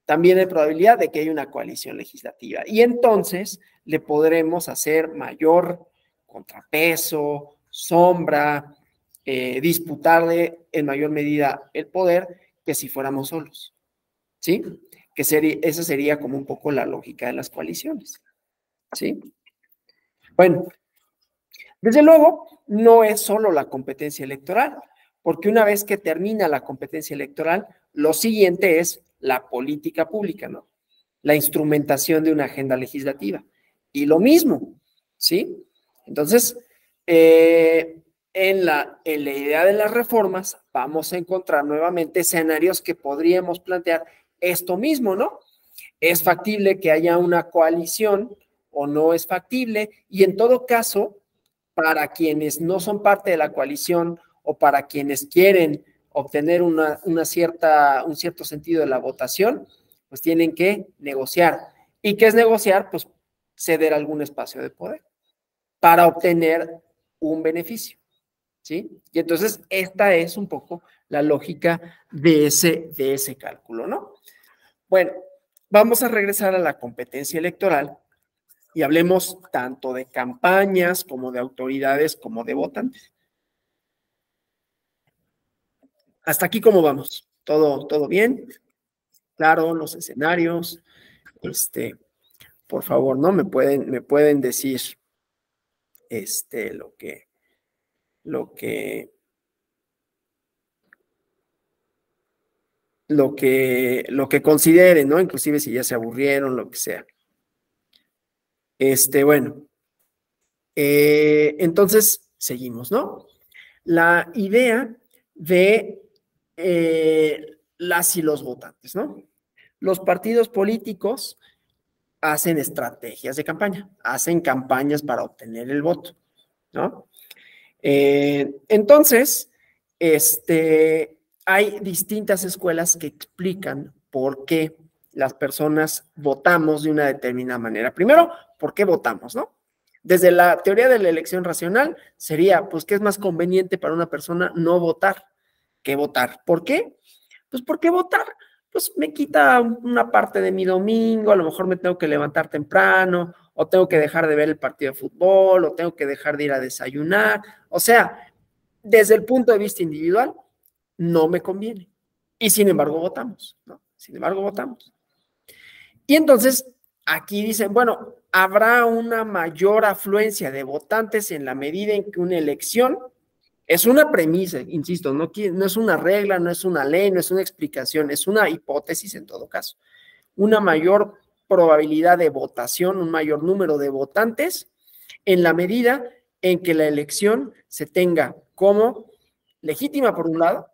también hay probabilidad de que haya una coalición legislativa. Y entonces le podremos hacer mayor contrapeso, sombra, disputarle en mayor medida el poder que si fuéramos solos. ¿Sí? Esa sería como un poco la lógica de las coaliciones. ¿Sí? Bueno, desde luego, no es solo la competencia electoral, porque una vez que termina la competencia electoral, lo siguiente es la política pública, ¿no? La instrumentación de una agenda legislativa. Y lo mismo, ¿sí? Entonces, en la idea de las reformas, vamos a encontrar nuevamente escenarios que podríamos plantear esto mismo, ¿no? ¿Es factible que haya una coalición o no es factible? Y en todo caso, para quienes no son parte de la coalición o para quienes quieren obtener un cierto sentido de la votación, pues tienen que negociar. ¿Y qué es negociar? Pues ceder algún espacio de poder para obtener un beneficio, ¿sí? Y entonces esta es un poco la lógica de ese cálculo, ¿no? Bueno, vamos a regresar a la competencia electoral y hablemos tanto de campañas como de autoridades como de votantes. Hasta aquí, ¿cómo vamos? ¿Todo bien? Claro, los escenarios. Por favor, ¿no? Me pueden decir lo que consideren, ¿no? Inclusive si ya se aburrieron, lo que sea. Bueno. Entonces, seguimos, ¿no? La idea de las y los votantes, ¿no? Los partidos políticos hacen estrategias de campaña, hacen campañas para obtener el voto, ¿no? Entonces, hay distintas escuelas que explican por qué las personas votamos de una determinada manera. Primero, ¿por qué votamos, no? Desde la teoría de la elección racional sería, pues, que es más conveniente para una persona no votar que votar. ¿Por qué? Pues porque votar, pues me quita una parte de mi domingo, a lo mejor me tengo que levantar temprano, o tengo que dejar de ver el partido de fútbol, o tengo que dejar de ir a desayunar. O sea, desde el punto de vista individual, no me conviene. Y sin embargo votamos, ¿no? Sin embargo votamos. Y entonces, aquí dicen, bueno, habrá una mayor afluencia de votantes en la medida en que una elección, es una premisa, insisto, no es una regla, no es una ley, no es una explicación, es una hipótesis en todo caso. Una mayor probabilidad de votación, un mayor número de votantes en la medida en que la elección se tenga como legítima por un lado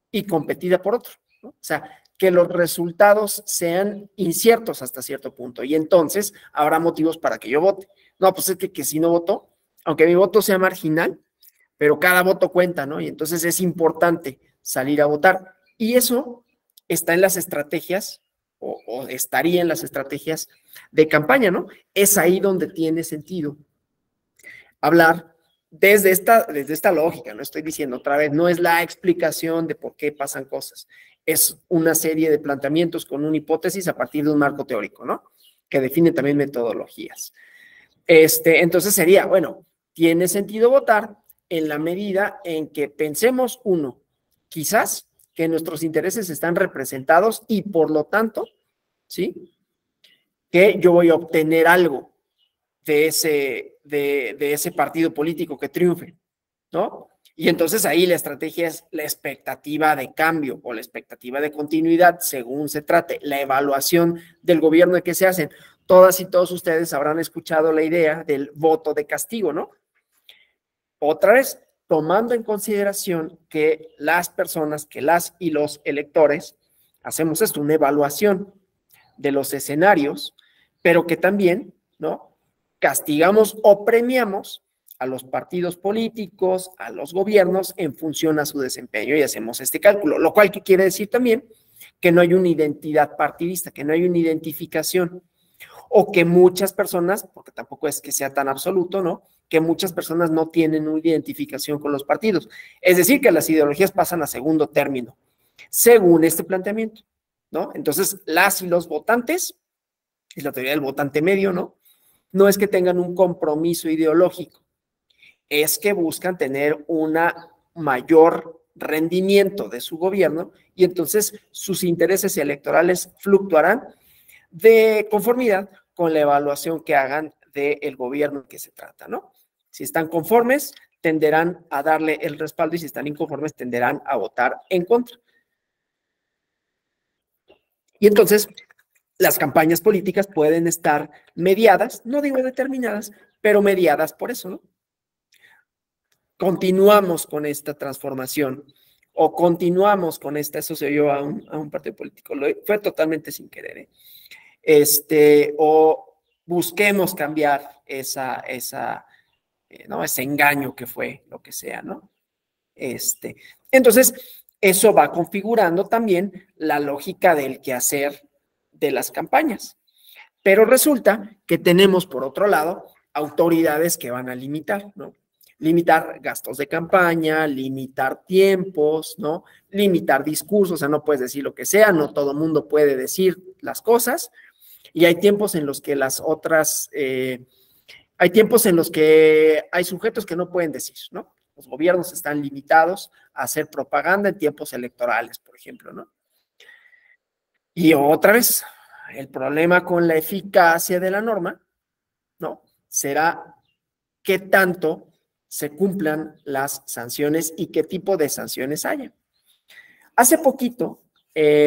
y competida por otro, ¿no? O sea, que los resultados sean inciertos hasta cierto punto y entonces habrá motivos para que yo vote. No, pues es que si no voto, aunque mi voto sea marginal, pero cada voto cuenta, ¿no? Y entonces es importante salir a votar. Y eso está en las estrategias o estaría en las estrategias de campaña, ¿no? Es ahí donde tiene sentido hablar desde esta lógica. No estoy diciendo otra vez, no es la explicación de por qué pasan cosas. Es una serie de planteamientos con una hipótesis a partir de un marco teórico, ¿no? Que define también metodologías. Entonces sería, bueno, tiene sentido votar en la medida en que pensemos, uno, quizás que nuestros intereses están representados y por lo tanto, ¿sí? Que yo voy a obtener algo de ese partido político que triunfe, ¿no? Y entonces ahí la estrategia es la expectativa de cambio o la expectativa de continuidad, según se trate, la evaluación del gobierno de que se hacen. Todas y todos ustedes habrán escuchado la idea del voto de castigo, ¿no? Otra vez, tomando en consideración que las personas, que las y los electores, hacemos esto, una evaluación de los escenarios, pero que también, ¿no?, castigamos o premiamos a los partidos políticos, a los gobiernos, en función a su desempeño, y hacemos este cálculo, lo cual quiere decir también que no hay una identidad partidista, que no hay una identificación, o que muchas personas, porque tampoco es que sea tan absoluto, ¿no?, que muchas personas no tienen una identificación con los partidos. Es decir, que las ideologías pasan a segundo término, según este planteamiento, ¿no? Entonces, las y los votantes, es la teoría del votante medio, ¿no? No es que tengan un compromiso ideológico, es que buscan tener una mayor rendimiento de su gobierno y entonces sus intereses electorales fluctuarán de conformidad con la evaluación que hagan del gobierno en que se trata, ¿no? Si están conformes, tenderán a darle el respaldo, y si están inconformes, tenderán a votar en contra. Y entonces, las campañas políticas pueden estar mediadas, no digo determinadas, pero mediadas por eso, ¿no? Continuamos con esta transformación o continuamos con esta, eso se oyó a un partido político, fue totalmente sin querer, o busquemos cambiar ¿no?, ese engaño que fue, lo que sea, ¿no? Entonces, eso va configurando también la lógica del quehacer de las campañas. Pero resulta que tenemos, por otro lado, autoridades que van a limitar, ¿no? Limitar gastos de campaña, limitar tiempos, ¿no? Limitar discursos, o sea, no puedes decir lo que sea, no todo el mundo puede decir las cosas, y hay tiempos en los que hay tiempos en los que hay sujetos que no pueden decir, ¿no? Los gobiernos están limitados a hacer propaganda en tiempos electorales, por ejemplo, ¿no? Y otra vez, el problema con la eficacia de la norma, ¿no?, será qué tanto se cumplan las sanciones y qué tipo de sanciones haya. Hace poquito,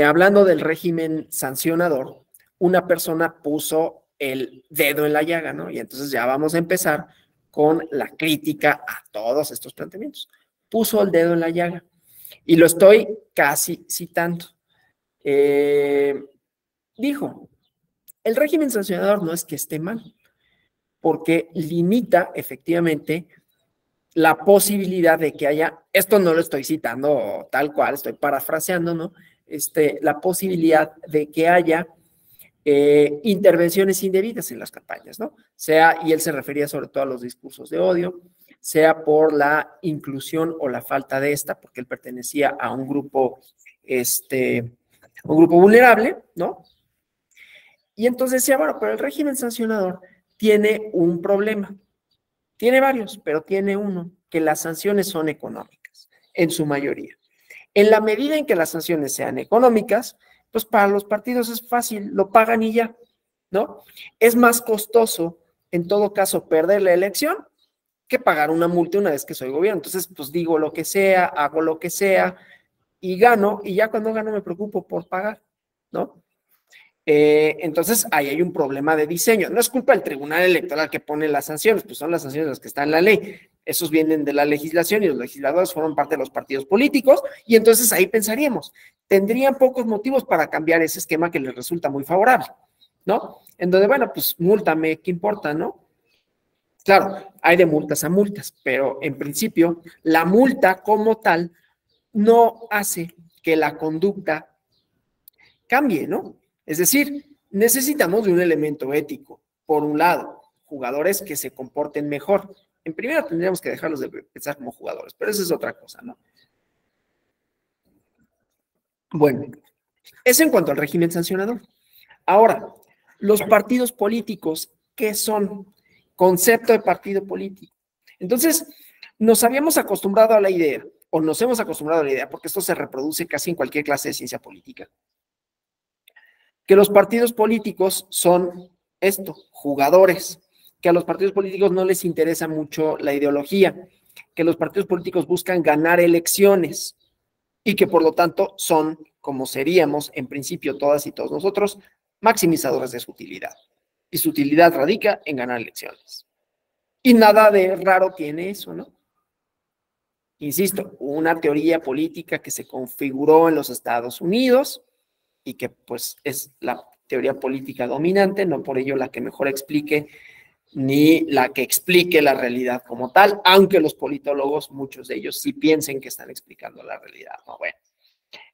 hablando del régimen sancionador, una persona puso el dedo en la llaga, ¿no? Y entonces ya vamos a empezar con la crítica a todos estos planteamientos. Puso el dedo en la llaga y lo estoy casi citando. Dijo, el régimen sancionador no es que esté mal, porque limita efectivamente la posibilidad de que haya, esto no lo estoy citando tal cual, estoy parafraseando, ¿no? La posibilidad de que haya intervenciones indebidas en las campañas, ¿no? Sea, y él se refería sobre todo a los discursos de odio, sea por la inclusión o la falta de esta, porque él pertenecía a un grupo vulnerable, ¿no? Y entonces decía, bueno, pero el régimen sancionador tiene un problema. Tiene varios, pero tiene uno, que las sanciones son económicas, en su mayoría. En la medida en que las sanciones sean económicas, pues para los partidos es fácil, lo pagan y ya, ¿no? Es más costoso, en todo caso, perder la elección que pagar una multa una vez que soy gobierno. Entonces, pues digo lo que sea, hago lo que sea y gano, y ya cuando gano me preocupo por pagar, ¿no? Entonces, ahí hay un problema de diseño. No es culpa del Tribunal Electoral que pone las sanciones, pues son las sanciones las que están en la ley. Esos vienen de la legislación y los legisladores forman parte de los partidos políticos, y entonces ahí pensaríamos, tendrían pocos motivos para cambiar ese esquema que les resulta muy favorable, ¿no? En donde, bueno, pues múltame, ¿qué importa, no? Claro, hay de multas a multas, pero en principio la multa como tal no hace que la conducta cambie, ¿no? Es decir, necesitamos de un elemento ético. Por un lado, jugadores que se comporten mejor. En primero tendríamos que dejarlos de pensar como jugadores, pero eso es otra cosa, ¿no? Bueno, eso en cuanto al régimen sancionador. Ahora, los partidos políticos, ¿qué son? Concepto de partido político. Entonces, nos habíamos acostumbrado a la idea, o nos hemos acostumbrado a la idea, porque esto se reproduce casi en cualquier clase de ciencia política, que los partidos políticos son esto, jugadores, que a los partidos políticos no les interesa mucho la ideología, que los partidos políticos buscan ganar elecciones y que por lo tanto son, como seríamos en principio todas y todos nosotros, maximizadores de su utilidad. Y su utilidad radica en ganar elecciones. Y nada de raro tiene eso, ¿no? insisto, una teoría política que se configuró en los Estados Unidos y que pues es la teoría política dominante, no por ello la que mejor explique ni la que explique la realidad como tal, aunque los politólogos, muchos de ellos, sí piensen que están explicando la realidad. No, bueno.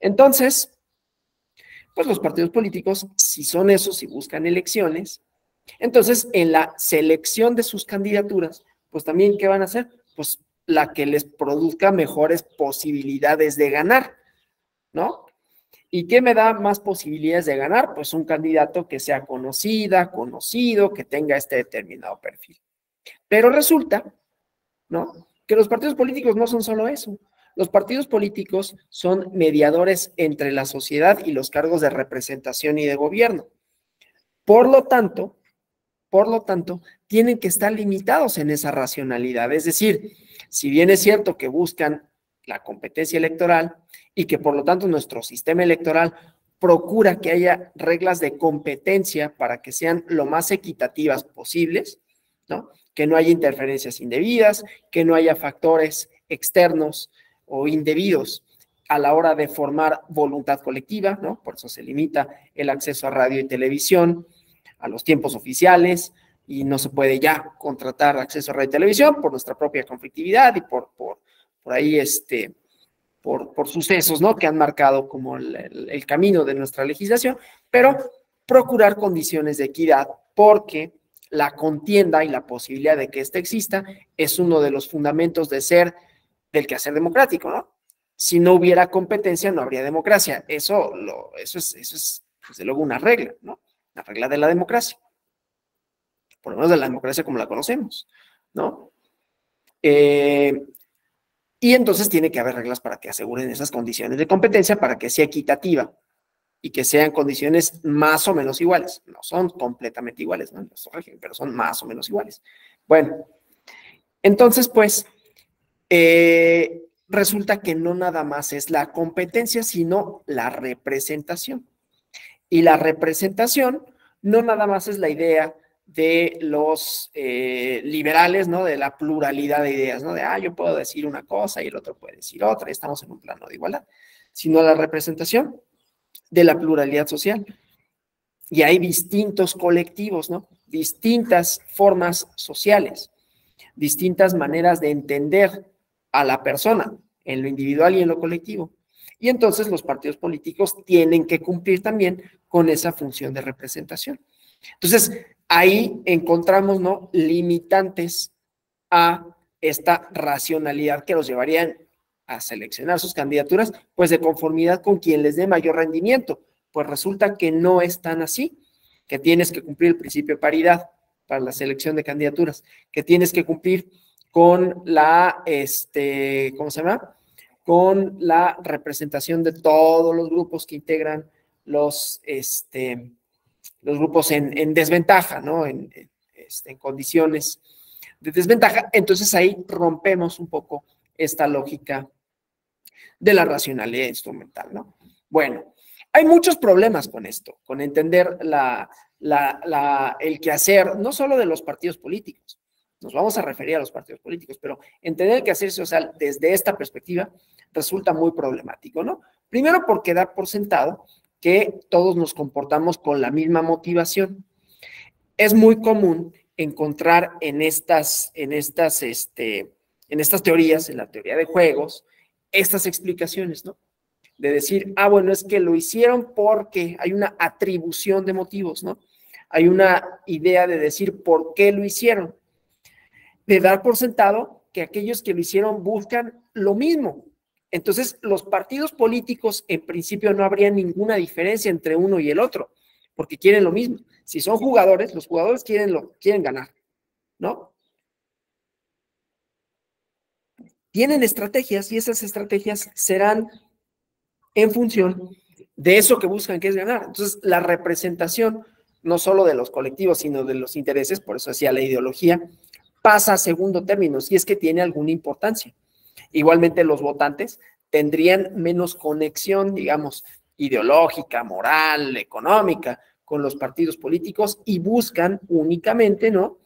Entonces, pues los partidos políticos, si son esos, si buscan elecciones, entonces en la selección de sus candidaturas, pues también, ¿qué van a hacer? Pues la que les produzca mejores posibilidades de ganar, ¿no? ¿Y qué me da más posibilidades de ganar? Pues un candidato que sea conocido, que tenga este determinado perfil. Pero resulta, ¿no?, que los partidos políticos no son solo eso. Los partidos políticos son mediadores entre la sociedad y los cargos de representación y de gobierno. Por lo tanto, tienen que estar limitados en esa racionalidad. Es decir, si bien es cierto que buscan la competencia electoral y que por lo tanto nuestro sistema electoral procura que haya reglas de competencia para que sean lo más equitativas posibles, ¿no?, que no haya interferencias indebidas, que no haya factores externos o indebidos a la hora de formar voluntad colectiva, ¿no? Por eso se limita el acceso a radio y televisión, a los tiempos oficiales, y no se puede ya contratar acceso a radio y televisión por nuestra propia conflictividad y por ahí, por sucesos, ¿no?, que han marcado como el camino de nuestra legislación, pero procurar condiciones de equidad, porque la contienda y la posibilidad de que ésta exista es uno de los fundamentos del quehacer democrático, ¿no? Si no hubiera competencia, no habría democracia. Eso es desde luego una regla, ¿no? La regla de la democracia. Por lo menos de la democracia como la conocemos, ¿no? Y entonces tiene que haber reglas para que aseguren esas condiciones de competencia, para que sea equitativa y que sean condiciones más o menos iguales. No son completamente iguales, ¿no?, pero son más o menos iguales. Bueno, entonces, pues, resulta que no nada más es la competencia, sino la representación. Y la representación no nada más es la idea de los liberales, ¿no?, de la pluralidad de ideas, ¿no?, de, yo puedo decir una cosa y el otro puede decir otra, y estamos en un plano de igualdad, sino la representación de la pluralidad social. Y hay distintos colectivos, ¿no?, distintas formas sociales, distintas maneras de entender a la persona en lo individual y en lo colectivo. Y entonces los partidos políticos tienen que cumplir también con esa función de representación. Entonces, ahí encontramos, ¿no?, limitantes a esta racionalidad que los llevarían a seleccionar sus candidaturas, pues de conformidad con quien les dé mayor rendimiento. Pues resulta que no es tan así, que tienes que cumplir el principio de paridad para la selección de candidaturas, que tienes que cumplir con la, ¿cómo se llama?, con la representación de todos los grupos que integran los grupos en desventaja, ¿no?, en condiciones de desventaja. Entonces ahí rompemos un poco esta lógica de la racionalidad instrumental, ¿no? Bueno, hay muchos problemas con esto, con entender el quehacer, no solo de los partidos políticos, nos vamos a referir a los partidos políticos, pero entender el quehacer social desde esta perspectiva resulta muy problemático, ¿no? Primero porque da por sentado que todos nos comportamos con la misma motivación. Es muy común encontrar en estas teorías, en la teoría de juegos, estas explicaciones, ¿no? De decir, bueno, es que lo hicieron porque hay una atribución de motivos, ¿no? Hay una idea de decir por qué lo hicieron, de dar por sentado que aquellos que lo hicieron buscan lo mismo. Entonces, los partidos políticos, en principio, no habría ninguna diferencia entre uno y el otro, porque quieren lo mismo. Si son jugadores, los jugadores quieren ganar, ¿no? Tienen estrategias y esas estrategias serán en función de eso que buscan, que es ganar. Entonces, la representación, no solo de los colectivos, sino de los intereses, por eso decía la ideología, pasa a segundo término, si es que tiene alguna importancia. Igualmente, los votantes tendrían menos conexión, digamos, ideológica, moral, económica, con los partidos políticos y buscan únicamente, ¿no?,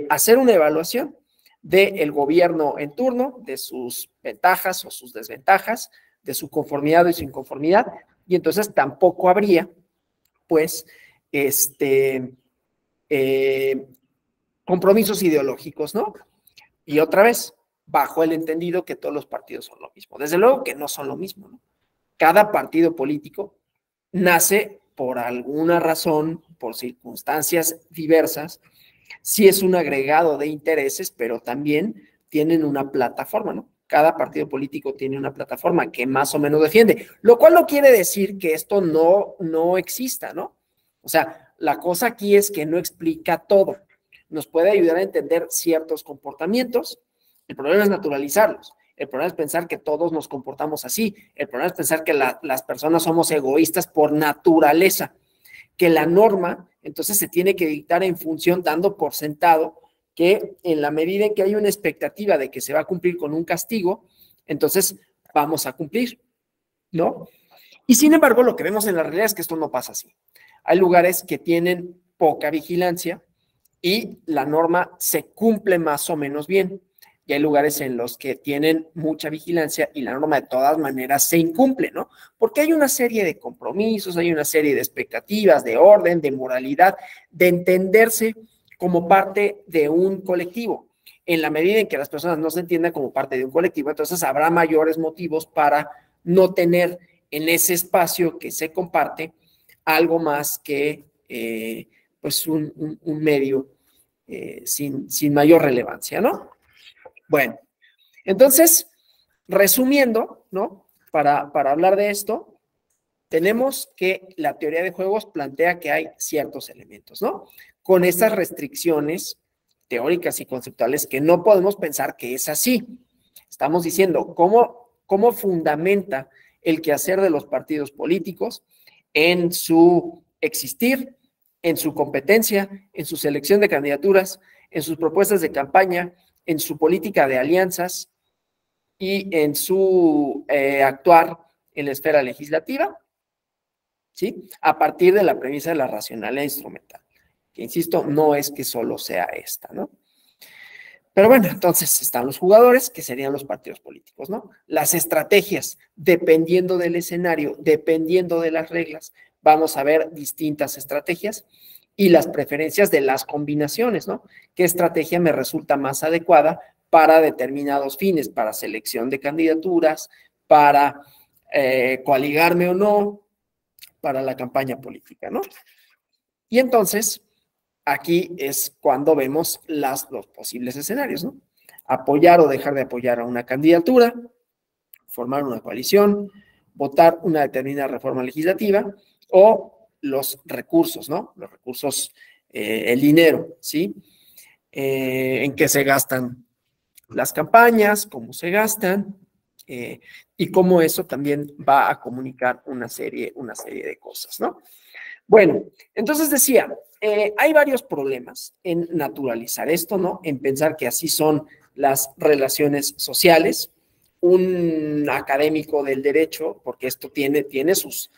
hacer una evaluación del gobierno en turno, de sus ventajas o sus desventajas, de su conformidad o su inconformidad, y entonces tampoco habría, pues, compromisos ideológicos, ¿no? Y otra vez, bajo el entendido que todos los partidos son lo mismo. Desde luego que no son lo mismo, ¿no? Cada partido político nace por alguna razón, por circunstancias diversas, sí es un agregado de intereses, pero también tienen una plataforma, ¿no? Cada partido político tiene una plataforma que más o menos defiende, lo cual no quiere decir que esto no exista, ¿no? O sea, la cosa aquí es que no explica todo. Nos puede ayudar a entender ciertos comportamientos. El problema es naturalizarlos. El problema es pensar que todos nos comportamos así. El problema es pensar que las personas somos egoístas por naturaleza, que la norma entonces se tiene que dictar en función, dando por sentado que en la medida en que hay una expectativa de que se va a cumplir con un castigo, entonces vamos a cumplir, ¿no? Y sin embargo, lo que vemos en la realidad es que esto no pasa así. Hay lugares que tienen poca vigilancia y la norma se cumple más o menos bien. Y hay lugares en los que tienen mucha vigilancia y la norma de todas maneras se incumple, ¿no? Porque hay una serie de compromisos, hay una serie de expectativas, de orden, de moralidad, de entenderse como parte de un colectivo. En la medida en que las personas no se entiendan como parte de un colectivo, entonces habrá mayores motivos para no tener en ese espacio que se comparte algo más que pues un medio sin mayor relevancia, ¿no? Bueno, entonces, resumiendo, ¿no? Para hablar de esto, tenemos que la teoría de juegos plantea que hay ciertos elementos, ¿no? Con estas restricciones teóricas y conceptuales que no podemos pensar que es así. Estamos diciendo cómo fundamenta el quehacer de los partidos políticos en su existir, en su competencia, en su selección de candidaturas, en sus propuestas de campaña, en su política de alianzas y en su actuar en la esfera legislativa, ¿sí? A partir de la premisa de la racionalidad instrumental, que insisto, no es que solo sea esta, ¿no? Pero bueno, entonces están los jugadores, que serían los partidos políticos, ¿no? Las estrategias, dependiendo del escenario, dependiendo de las reglas, vamos a ver distintas estrategias y las preferencias de las combinaciones, ¿no? ¿Qué estrategia me resulta más adecuada para determinados fines, para selección de candidaturas, para coaligarme o no, para la campaña política, ¿no? Y entonces, aquí es cuando vemos los posibles escenarios, ¿no? Apoyar o dejar de apoyar a una candidatura, formar una coalición, votar una determinada reforma legislativa o los recursos, ¿no? Los recursos, el dinero, ¿sí? En qué se gastan las campañas, cómo se gastan, y cómo eso también va a comunicar una serie de cosas, ¿no? Bueno, entonces decía, hay varios problemas en naturalizar esto, ¿no? En pensar que así son las relaciones sociales. Un académico del derecho, porque esto tiene sus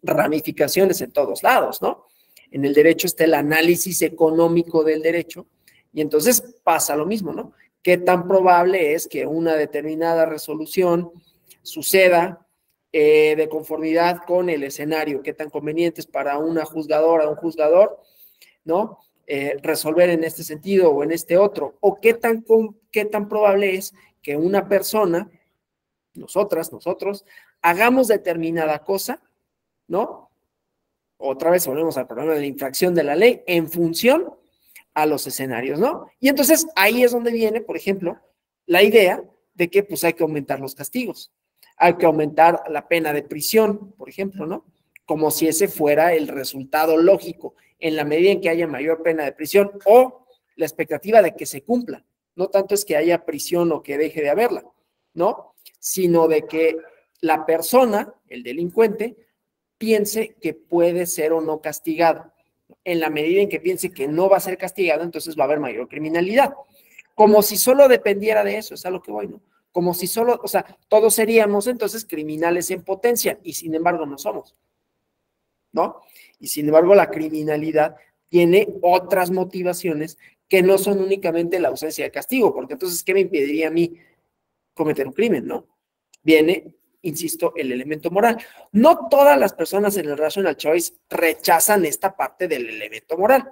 ramificaciones en todos lados, ¿no? En el derecho está el análisis económico del derecho, y entonces pasa lo mismo, ¿no? ¿Qué tan probable es que una determinada resolución suceda de conformidad con el escenario? ¿Qué tan conveniente es para una juzgadora, un juzgador, ¿no? Resolver en este sentido o en este otro? ¿O qué tan probable es que una persona, nosotros, hagamos determinada cosa, ¿no? Otra vez volvemos al problema de la infracción de la ley en función a los escenarios, ¿no? Y entonces ahí es donde viene, por ejemplo, la idea de que pues hay que aumentar los castigos, hay que aumentar la pena de prisión, por ejemplo, ¿no? Como si ese fuera el resultado lógico, en la medida en que haya mayor pena de prisión o la expectativa de que se cumpla. No tanto es que haya prisión o que deje de haberla, ¿no? Sino de que la persona, el delincuente, piense que puede ser o no castigado. En la medida en que piense que no va a ser castigado, entonces va a haber mayor criminalidad. Como si solo dependiera de eso, es a lo que voy, ¿no? Como si solo, o sea, todos seríamos entonces criminales en potencia, y sin embargo no somos, ¿no? Y sin embargo la criminalidad tiene otras motivaciones que no son únicamente la ausencia de castigo, porque entonces, ¿qué me impediría a mí cometer un crimen, no? Viene, insisto, el elemento moral. No todas las personas en el Rational Choice rechazan esta parte del elemento moral.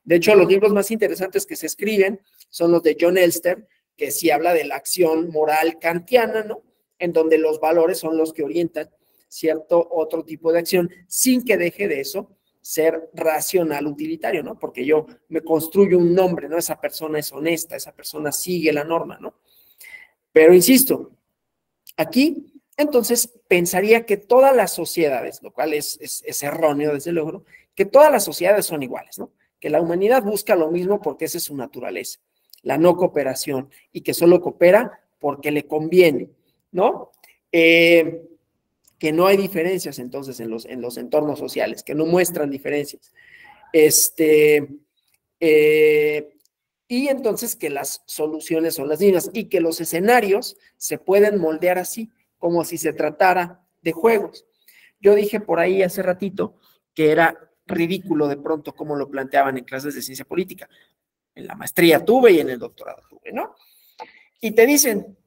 De hecho, los libros más interesantes que se escriben son los de John Elster, que sí habla de la acción moral kantiana, ¿no? En donde los valores son los que orientan cierto otro tipo de acción, sin que deje de eso ser racional utilitario, ¿no? Porque yo me construyo un nombre, ¿no? Esa persona es honesta, esa persona sigue la norma, ¿no? Pero insisto, aquí, entonces, pensaría que todas las sociedades, lo cual es erróneo, desde luego, ¿no? Que todas las sociedades son iguales, ¿no? Que la humanidad busca lo mismo porque esa es su naturaleza, la no cooperación, y que solo coopera porque le conviene, ¿no? Que no hay diferencias entonces en los entornos sociales, que no muestran diferencias. Y entonces que las soluciones son las mismas y que los escenarios se pueden moldear así, como si se tratara de juegos. Yo dije por ahí hace ratito que era ridículo de pronto como lo planteaban en clases de ciencia política. En la maestría tuve y en el doctorado tuve, ¿no? Y te dicen,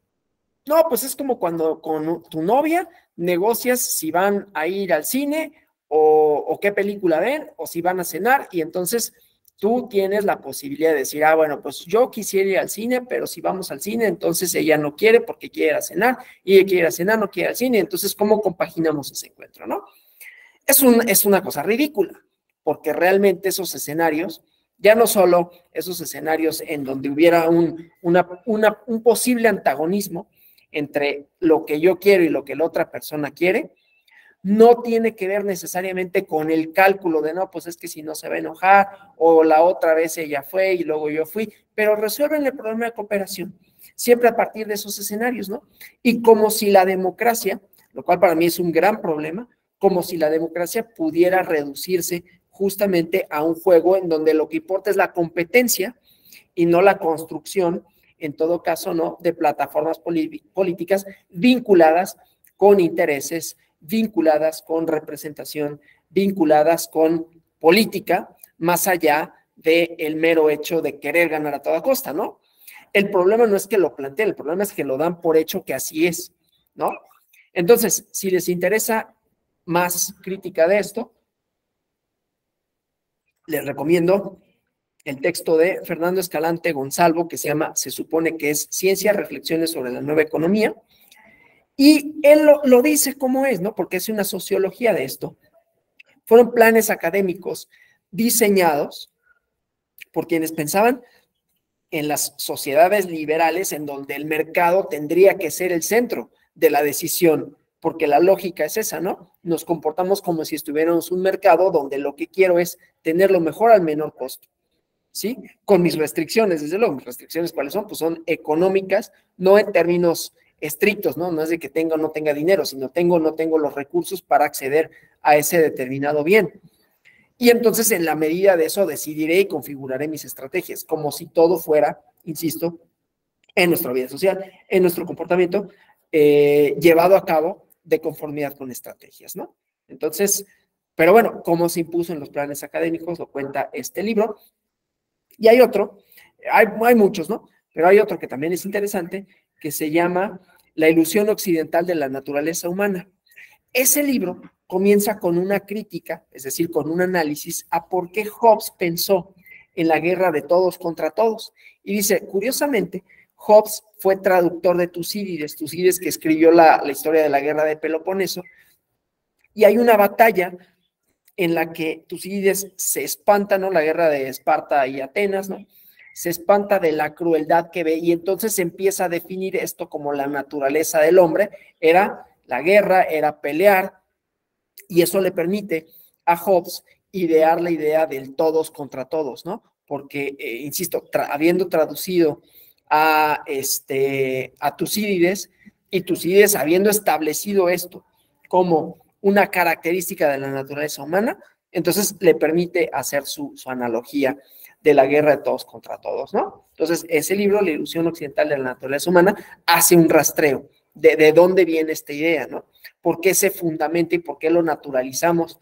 no, pues es como cuando con tu novia negocias si van a ir al cine o qué película ven o si van a cenar, y entonces tú tienes la posibilidad de decir, bueno, pues yo quisiera ir al cine, pero si vamos al cine, entonces ella no quiere porque quiere ir a cenar, y ella quiere ir a cenar, no quiere ir al cine, entonces ¿cómo compaginamos ese encuentro, no? Es una cosa ridícula, porque realmente esos escenarios, ya no solo esos escenarios en donde hubiera un posible antagonismo entre lo que yo quiero y lo que la otra persona quiere, no tiene que ver necesariamente con el cálculo de, no, pues es que si no se va a enojar, o la otra vez ella fue y luego yo fui, pero resuelven el problema de cooperación, siempre a partir de esos escenarios, ¿no? Y como si la democracia, lo cual para mí es un gran problema, como si la democracia pudiera reducirse justamente a un juego en donde lo que importa es la competencia y no la construcción, en todo caso, ¿no?, de plataformas políticas vinculadas con intereses, vinculadas con representación, vinculadas con política, más allá del mero hecho de querer ganar a toda costa, ¿no? El problema no es que lo planteen, el problema es que lo dan por hecho que así es, ¿no? Entonces, si les interesa más crítica de esto, les recomiendo el texto de Fernando Escalante Gonzalvo, que se supone que es Ciencia, Reflexiones sobre la Nueva Economía, y él lo dice como es, ¿no? Porque es una sociología de esto. Fueron planes académicos diseñados por quienes pensaban en las sociedades liberales en donde el mercado tendría que ser el centro de la decisión, porque la lógica es esa, ¿no? Nos comportamos como si estuviéramos en un mercado donde lo que quiero es tener lo mejor al menor costo, ¿sí? Con mis restricciones, desde luego. Mis restricciones, ¿cuáles son? Pues son económicas, no en términos estrictos, ¿no? No es de que tenga o no tenga dinero, sino tengo o no tengo los recursos para acceder a ese determinado bien. Y entonces, en la medida de eso, decidiré y configuraré mis estrategias, como si todo fuera, insisto, en nuestra vida social, en nuestro comportamiento, llevado a cabo de conformidad con estrategias, ¿no? Entonces, pero bueno, cómo se impuso en los planes académicos, lo cuenta este libro. Y hay otro, hay muchos, ¿no? Pero hay otro que también es interesante, que se llama La ilusión occidental de la naturaleza humana. Ese libro comienza con una crítica, es decir, con un análisis a por qué Hobbes pensó en la guerra de todos contra todos. Y dice, curiosamente, Hobbes fue traductor de Tucídides, que escribió la historia de la guerra de Peloponeso, y hay una batalla en la que Tucídides se espanta, ¿no? La guerra de Esparta y Atenas, ¿no? Se espanta de la crueldad que ve, y entonces empieza a definir esto como la naturaleza del hombre. Era la guerra, era pelear, y eso le permite a Hobbes idear la idea del todos contra todos, ¿no? Porque, insisto, habiendo traducido a Tucídides, y Tucídides habiendo establecido esto como una característica de la naturaleza humana, entonces le permite hacer su analogía de la guerra de todos contra todos, ¿no? Entonces, ese libro, La ilusión occidental de la naturaleza humana, hace un rastreo de dónde viene esta idea, ¿no? ¿Por qué se fundamenta y por qué lo naturalizamos?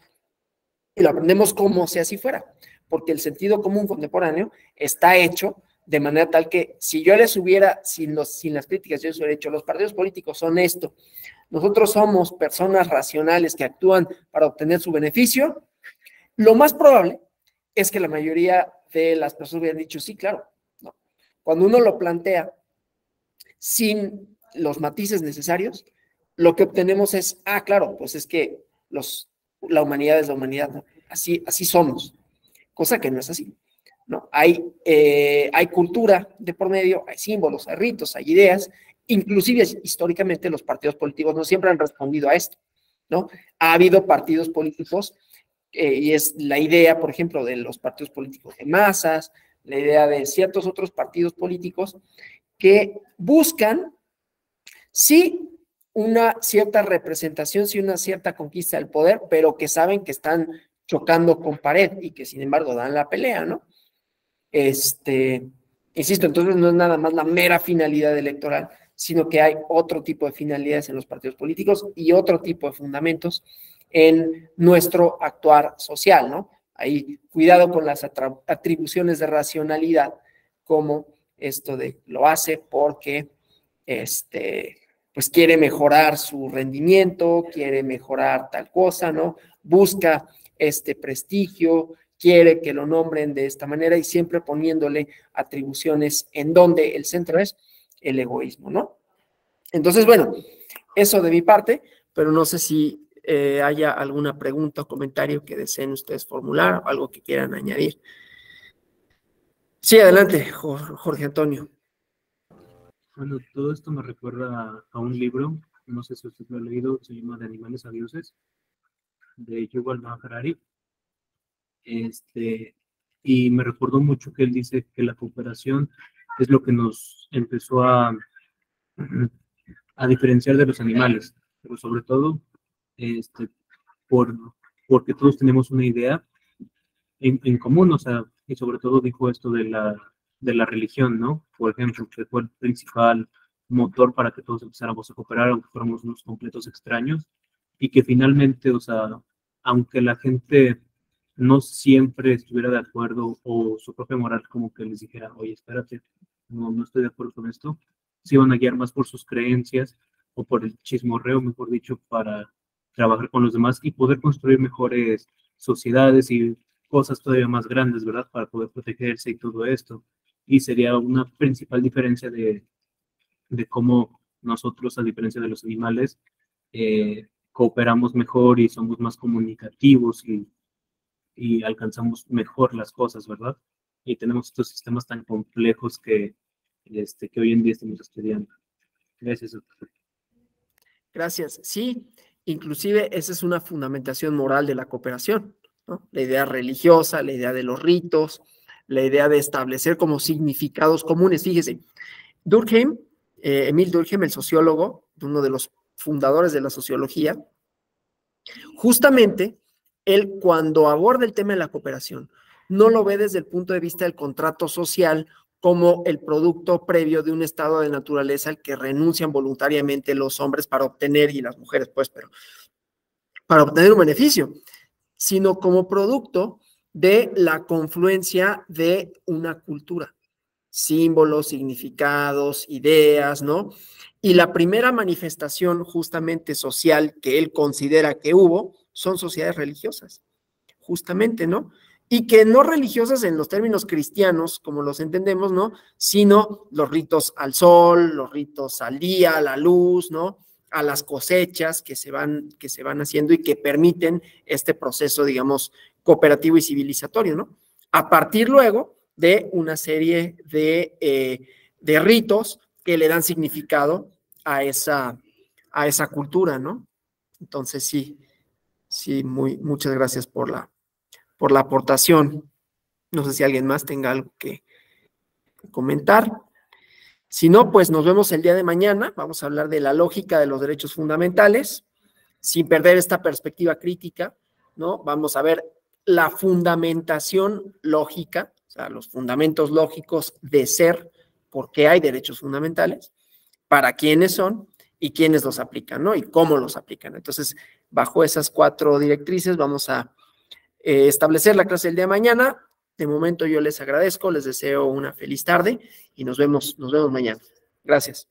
Y lo aprendemos como si así fuera. porque el sentido común contemporáneo está hecho de manera tal que si yo les hubiera, sin las críticas, yo les hubiera dicho, los partidos políticos son esto, nosotros somos personas racionales que actúan para obtener su beneficio, lo más probable es que la mayoría de las personas hubieran dicho, sí, claro, ¿no? Cuando uno lo plantea sin los matices necesarios, lo que obtenemos es, claro, pues es que la humanidad es la humanidad, ¿no? Así somos, cosa que no es así, ¿no? Hay cultura de por medio, hay símbolos, hay ritos, hay ideas, inclusive históricamente los partidos políticos no siempre han respondido a esto, ¿no? Ha habido partidos políticos, y es la idea, por ejemplo, de los partidos políticos de masas, la idea de ciertos otros partidos políticos que buscan, sí, una cierta representación, sí, una cierta conquista del poder, pero que saben que están chocando con pared y que sin embargo dan la pelea, ¿no? Insisto, entonces no es nada más la mera finalidad electoral, sino que hay otro tipo de finalidades en los partidos políticos y otro tipo de fundamentos en nuestro actuar social, ¿no? Ahí, cuidado con las atribuciones de racionalidad, como esto de lo hace porque, pues quiere mejorar su rendimiento, quiere mejorar tal cosa, ¿no? Busca prestigio, quiere que lo nombren de esta manera y siempre poniéndole atribuciones en donde el centro es el egoísmo, ¿no? Entonces, bueno, eso de mi parte, pero no sé si haya alguna pregunta o comentario que deseen ustedes formular o algo que quieran añadir. Sí, adelante, Jorge Antonio. Bueno, todo esto me recuerda a un libro, no sé si usted lo ha leído, se llama De animales a dioses, de Yuval Noah Harari. Y me recordó mucho que él dice que la cooperación es lo que nos empezó a diferenciar de los animales, pero sobre todo porque todos tenemos una idea en común, o sea, y sobre todo dijo esto de la religión, ¿no? Por ejemplo, que fue el principal motor para que todos empezáramos a cooperar, aunque fuéramos unos completos extraños, y que finalmente, o sea, aunque la gente no siempre estuviera de acuerdo o su propia moral como que les dijera, oye, espérate, no estoy de acuerdo con esto, se iban a guiar más por sus creencias o por el chismorreo, mejor dicho, para trabajar con los demás y poder construir mejores sociedades y cosas todavía más grandes, ¿verdad? Para poder protegerse y todo esto. Y sería una principal diferencia de cómo nosotros, a diferencia de los animales, cooperamos mejor y somos más comunicativos y alcanzamos mejor las cosas, ¿verdad? Y tenemos estos sistemas tan complejos que hoy en día estamos estudiando. Gracias. Gracias. Sí, inclusive esa es una fundamentación moral de la cooperación, ¿no? La idea religiosa, la idea de los ritos, la idea de establecer como significados comunes. Fíjese, Durkheim, Emil Durkheim, el sociólogo, uno de los fundadores de la sociología, justamente él, cuando aborda el tema de la cooperación, no lo ve desde el punto de vista del contrato social como el producto previo de un estado de naturaleza al que renuncian voluntariamente los hombres para obtener, y las mujeres pues, pero para obtener un beneficio, sino como producto de la confluencia de una cultura, símbolos, significados, ideas, ¿no? Y la primera manifestación justamente social que él considera que hubo son sociedades religiosas, justamente, ¿no? Y que no religiosas en los términos cristianos, como los entendemos, ¿no? Sino los ritos al sol, los ritos al día, a la luz, ¿no? A las cosechas que se van haciendo y que permiten este proceso, digamos, cooperativo y civilizatorio, ¿no? A partir luego de una serie de ritos que le dan significado a esa cultura, ¿no? Entonces, sí, muchas gracias por la aportación. No sé si alguien más tenga algo que comentar. Si no, pues nos vemos el día de mañana. Vamos a hablar de la lógica de los derechos fundamentales, sin perder esta perspectiva crítica, ¿no? Vamos a ver la fundamentación lógica, o sea, los fundamentos lógicos de ser, por qué hay derechos fundamentales, para quiénes son y quiénes los aplican, ¿no? Y cómo los aplican. Entonces, bajo esas 4 directrices vamos a establecer la clase del día de mañana. De momento yo les agradezco, les deseo una feliz tarde y nos vemos mañana. Gracias.